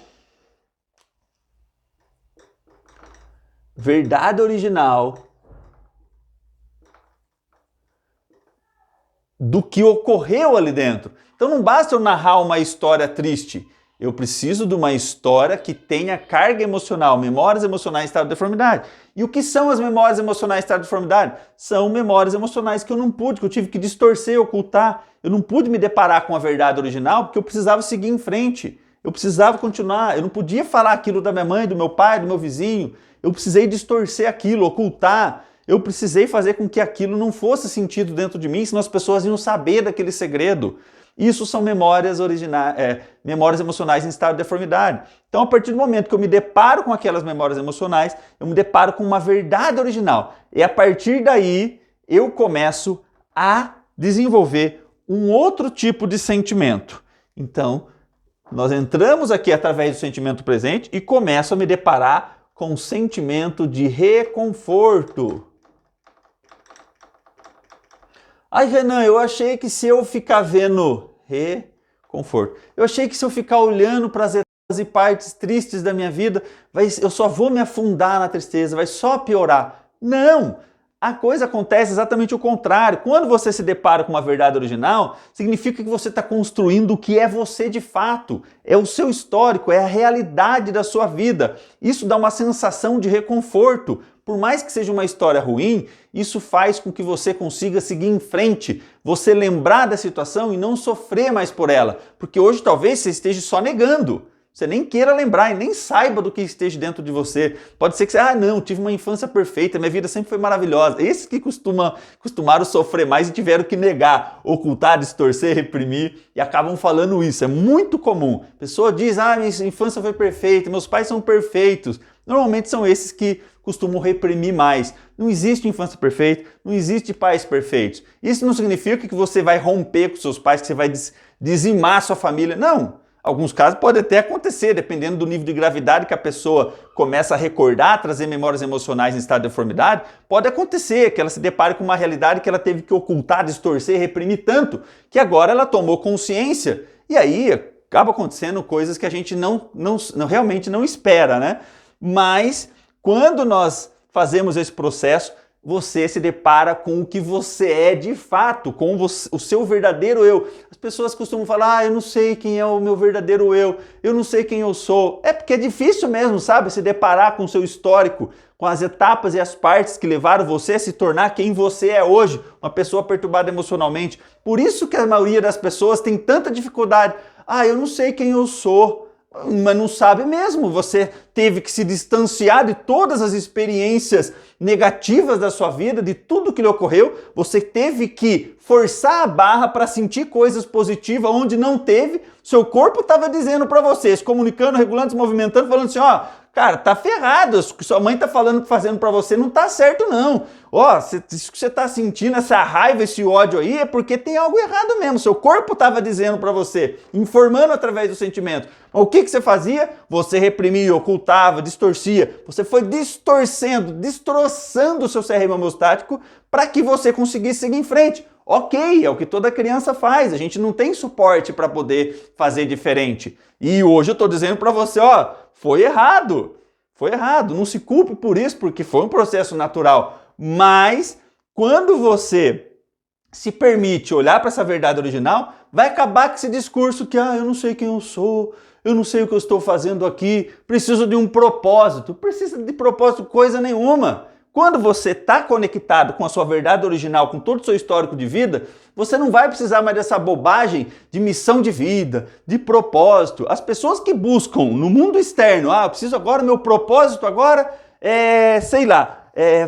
do que ocorreu ali dentro. Então não basta eu narrar uma história triste, eu preciso de uma história que tenha carga emocional, memórias emocionais em estado de deformidade. E o que são as memórias emocionais em estado de deformidade? São memórias emocionais que eu não pude, que eu tive que distorcer, ocultar. Eu não pude me deparar com a verdade original porque eu precisava seguir em frente. Eu precisava continuar. Eu não podia falar aquilo da minha mãe, do meu pai, do meu vizinho. Eu precisei distorcer aquilo, ocultar. Eu precisei fazer com que aquilo não fosse sentido dentro de mim, senão as pessoas iam saber daquele segredo. Isso são memórias emocionais em estado de deformidade. Então, a partir do momento que eu me deparo com aquelas memórias emocionais, eu me deparo com uma verdade original. E a partir daí, eu começo a desenvolver um outro tipo de sentimento. Então, nós entramos aqui através do sentimento presente e começo a me deparar com um sentimento de reconforto. Ai, Renan, eu achei que se eu ficar vendo reconforto, eu achei que se eu ficar olhando para as etapas e partes tristes da minha vida, eu só vou me afundar na tristeza, vai só piorar. Não! A coisa acontece exatamente o contrário. Quando você se depara com uma verdade original, significa que você está construindo o que é você de fato. É o seu histórico, é a realidade da sua vida. Isso dá uma sensação de reconforto. Por mais que seja uma história ruim, isso faz com que você consiga seguir em frente, você lembrar da situação e não sofrer mais por ela. Porque hoje talvez você esteja só negando. Você nem queira lembrar e nem saiba do que esteja dentro de você. Pode ser que você, não, tive uma infância perfeita, minha vida sempre foi maravilhosa. Esses que costumaram sofrer mais e tiveram que negar, ocultar, distorcer, reprimir e acabam falando isso. É muito comum. A pessoa diz, minha infância foi perfeita, meus pais são perfeitos. Normalmente são esses que costumam reprimir mais. Não existe infância perfeita, não existe pais perfeitos. Isso não significa que você vai romper com seus pais, que você vai dizimar sua família. Não. Alguns casos pode até acontecer, dependendo do nível de gravidade que a pessoa começa a recordar, trazer memórias emocionais em estado de deformidade, pode acontecer que ela se depare com uma realidade que ela teve que ocultar, distorcer, reprimir tanto, que agora ela tomou consciência e aí acaba acontecendo coisas que a gente realmente não espera, né? Mas quando nós fazemos esse processo, você se depara com o que você é de fato, com o seu verdadeiro eu. As pessoas costumam falar, eu não sei quem é o meu verdadeiro eu não sei quem eu sou. É porque é difícil mesmo, sabe, se deparar com o seu histórico, com as etapas e as partes que levaram você a se tornar quem você é hoje, uma pessoa perturbada emocionalmente. Por isso que a maioria das pessoas tem tanta dificuldade. Eu não sei quem eu sou. Mas não sabe mesmo, você teve que se distanciar de todas as experiências negativas da sua vida, de tudo que lhe ocorreu, você teve que forçar a barra para sentir coisas positivas onde não teve, seu corpo estava dizendo para você, se comunicando, regulando, se movimentando, falando assim, cara, tá ferrado, o que sua mãe tá fazendo pra você não tá certo não. Isso que você tá sentindo, essa raiva, esse ódio aí, é porque tem algo errado mesmo. Seu corpo tava dizendo pra você, informando através do sentimento. Mas o que você fazia? Você reprimia, ocultava, distorcia. Você foi distorcendo, destroçando o seu CRM homeostático para que você conseguisse seguir em frente. Ok, é o que toda criança faz. A gente não tem suporte para poder fazer diferente. E hoje eu tô dizendo para você, foi errado. Foi errado. Não se culpe por isso, porque foi um processo natural. Mas quando você se permite olhar para essa verdade original, vai acabar com esse discurso que eu não sei quem eu sou, eu não sei o que eu estou fazendo aqui, preciso de um propósito. Precisa de propósito coisa nenhuma. Quando você está conectado com a sua verdade original, com todo o seu histórico de vida, você não vai precisar mais dessa bobagem de missão de vida, de propósito. As pessoas que buscam no mundo externo, eu preciso agora, meu propósito agora é,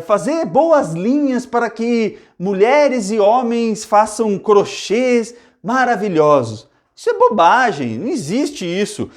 fazer boas linhas para que mulheres e homens façam crochês maravilhosos. Isso é bobagem, não existe isso.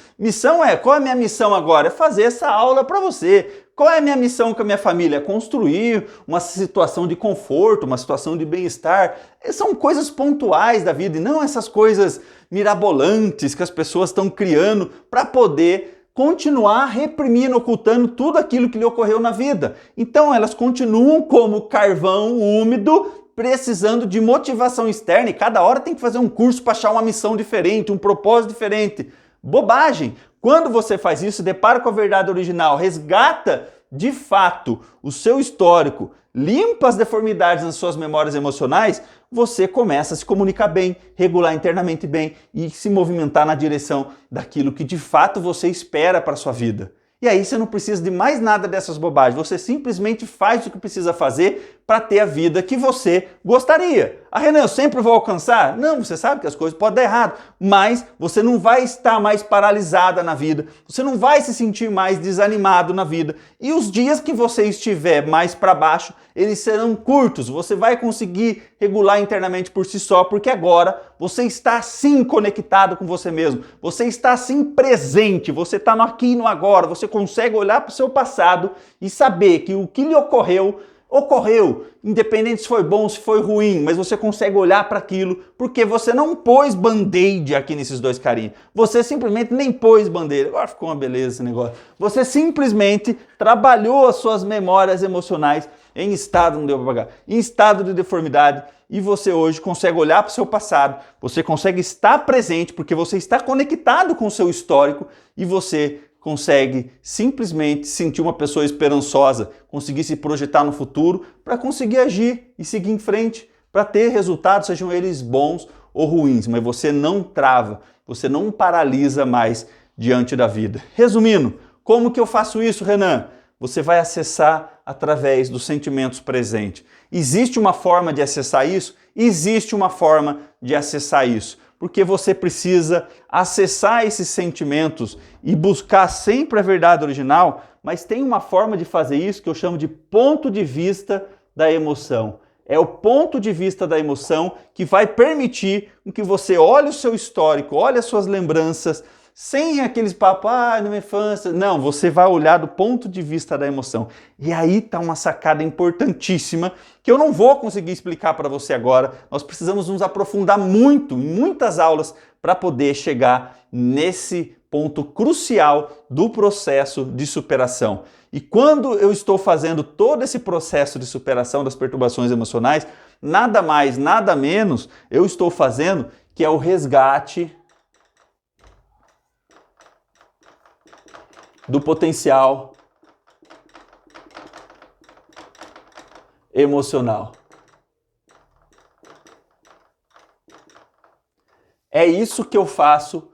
Qual é a minha missão agora? É fazer essa aula para você. Qual é a minha missão com a minha família? É construir uma situação de conforto, uma situação de bem-estar. São coisas pontuais da vida e não essas coisas mirabolantes que as pessoas estão criando para poder continuar reprimindo, ocultando tudo aquilo que lhe ocorreu na vida. Então elas continuam como carvão úmido, precisando de motivação externa e cada hora tem que fazer um curso para achar uma missão diferente, um propósito diferente. Bobagem! Quando você faz isso, depara com a verdade original, resgata de fato o seu histórico, limpa as deformidades nas suas memórias emocionais, você começa a se comunicar bem, regular internamente bem e se movimentar na direção daquilo que de fato você espera para a sua vida. E aí você não precisa de mais nada dessas bobagens, você simplesmente faz o que precisa fazer para ter a vida que você gostaria. Renan, eu sempre vou alcançar? Não, você sabe que as coisas podem dar errado, mas você não vai estar mais paralisada na vida, você não vai se sentir mais desanimado na vida. E os dias que você estiver mais para baixo, eles serão curtos, você vai conseguir regular internamente por si só, porque agora você está sim conectado com você mesmo, você está sim presente, você está no aqui e no agora, você consegue olhar para o seu passado e saber que o que lhe ocorreu, independente se foi bom ou se foi ruim, mas você consegue olhar para aquilo porque você não pôs band-aid aqui nesses dois carinhos. Você simplesmente nem pôs bandeira. Agora ficou uma beleza esse negócio. Você simplesmente trabalhou as suas memórias emocionais em estado, não deu para pagar, em estado de deformidade e você hoje consegue olhar para o seu passado, você consegue estar presente porque você está conectado com o seu histórico e você consegue simplesmente sentir uma pessoa esperançosa, conseguir se projetar no futuro para conseguir agir e seguir em frente, para ter resultados, sejam eles bons ou ruins, mas você não trava, você não paralisa mais diante da vida. Resumindo, como que eu faço isso, Renan? Você vai acessar através dos sentimentos presentes. Existe uma forma de acessar isso? Existe uma forma de acessar isso. Porque você precisa acessar esses sentimentos e buscar sempre a verdade original, mas tem uma forma de fazer isso que eu chamo de ponto de vista da emoção. É o ponto de vista da emoção que vai permitir que você olhe o seu histórico, olhe as suas lembranças, sem aqueles papos, na minha infância. Não, você vai olhar do ponto de vista da emoção. E aí está uma sacada importantíssima que eu não vou conseguir explicar para você agora. Nós precisamos nos aprofundar muito, em muitas aulas, para poder chegar nesse ponto crucial do processo de superação. E quando eu estou fazendo todo esse processo de superação das perturbações emocionais, nada mais, nada menos eu estou fazendo que é o resgate do potencial emocional. É isso que eu faço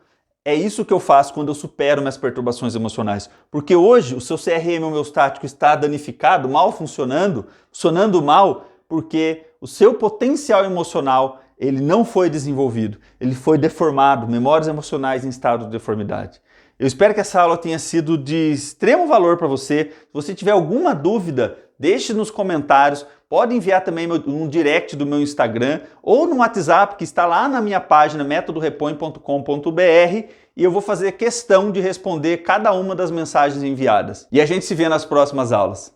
quando eu supero minhas perturbações emocionais. Porque hoje o seu CRM homeostático está danificado, mal funcionando mal, porque o seu potencial emocional ele não foi desenvolvido, ele foi deformado, memórias emocionais em estado de deformidade. Eu espero que essa aula tenha sido de extremo valor para você. Se você tiver alguma dúvida, deixe nos comentários. Pode enviar também um direct do meu Instagram ou no WhatsApp que está lá na minha página metodorepõe.com.br e eu vou fazer questão de responder cada uma das mensagens enviadas. E a gente se vê nas próximas aulas.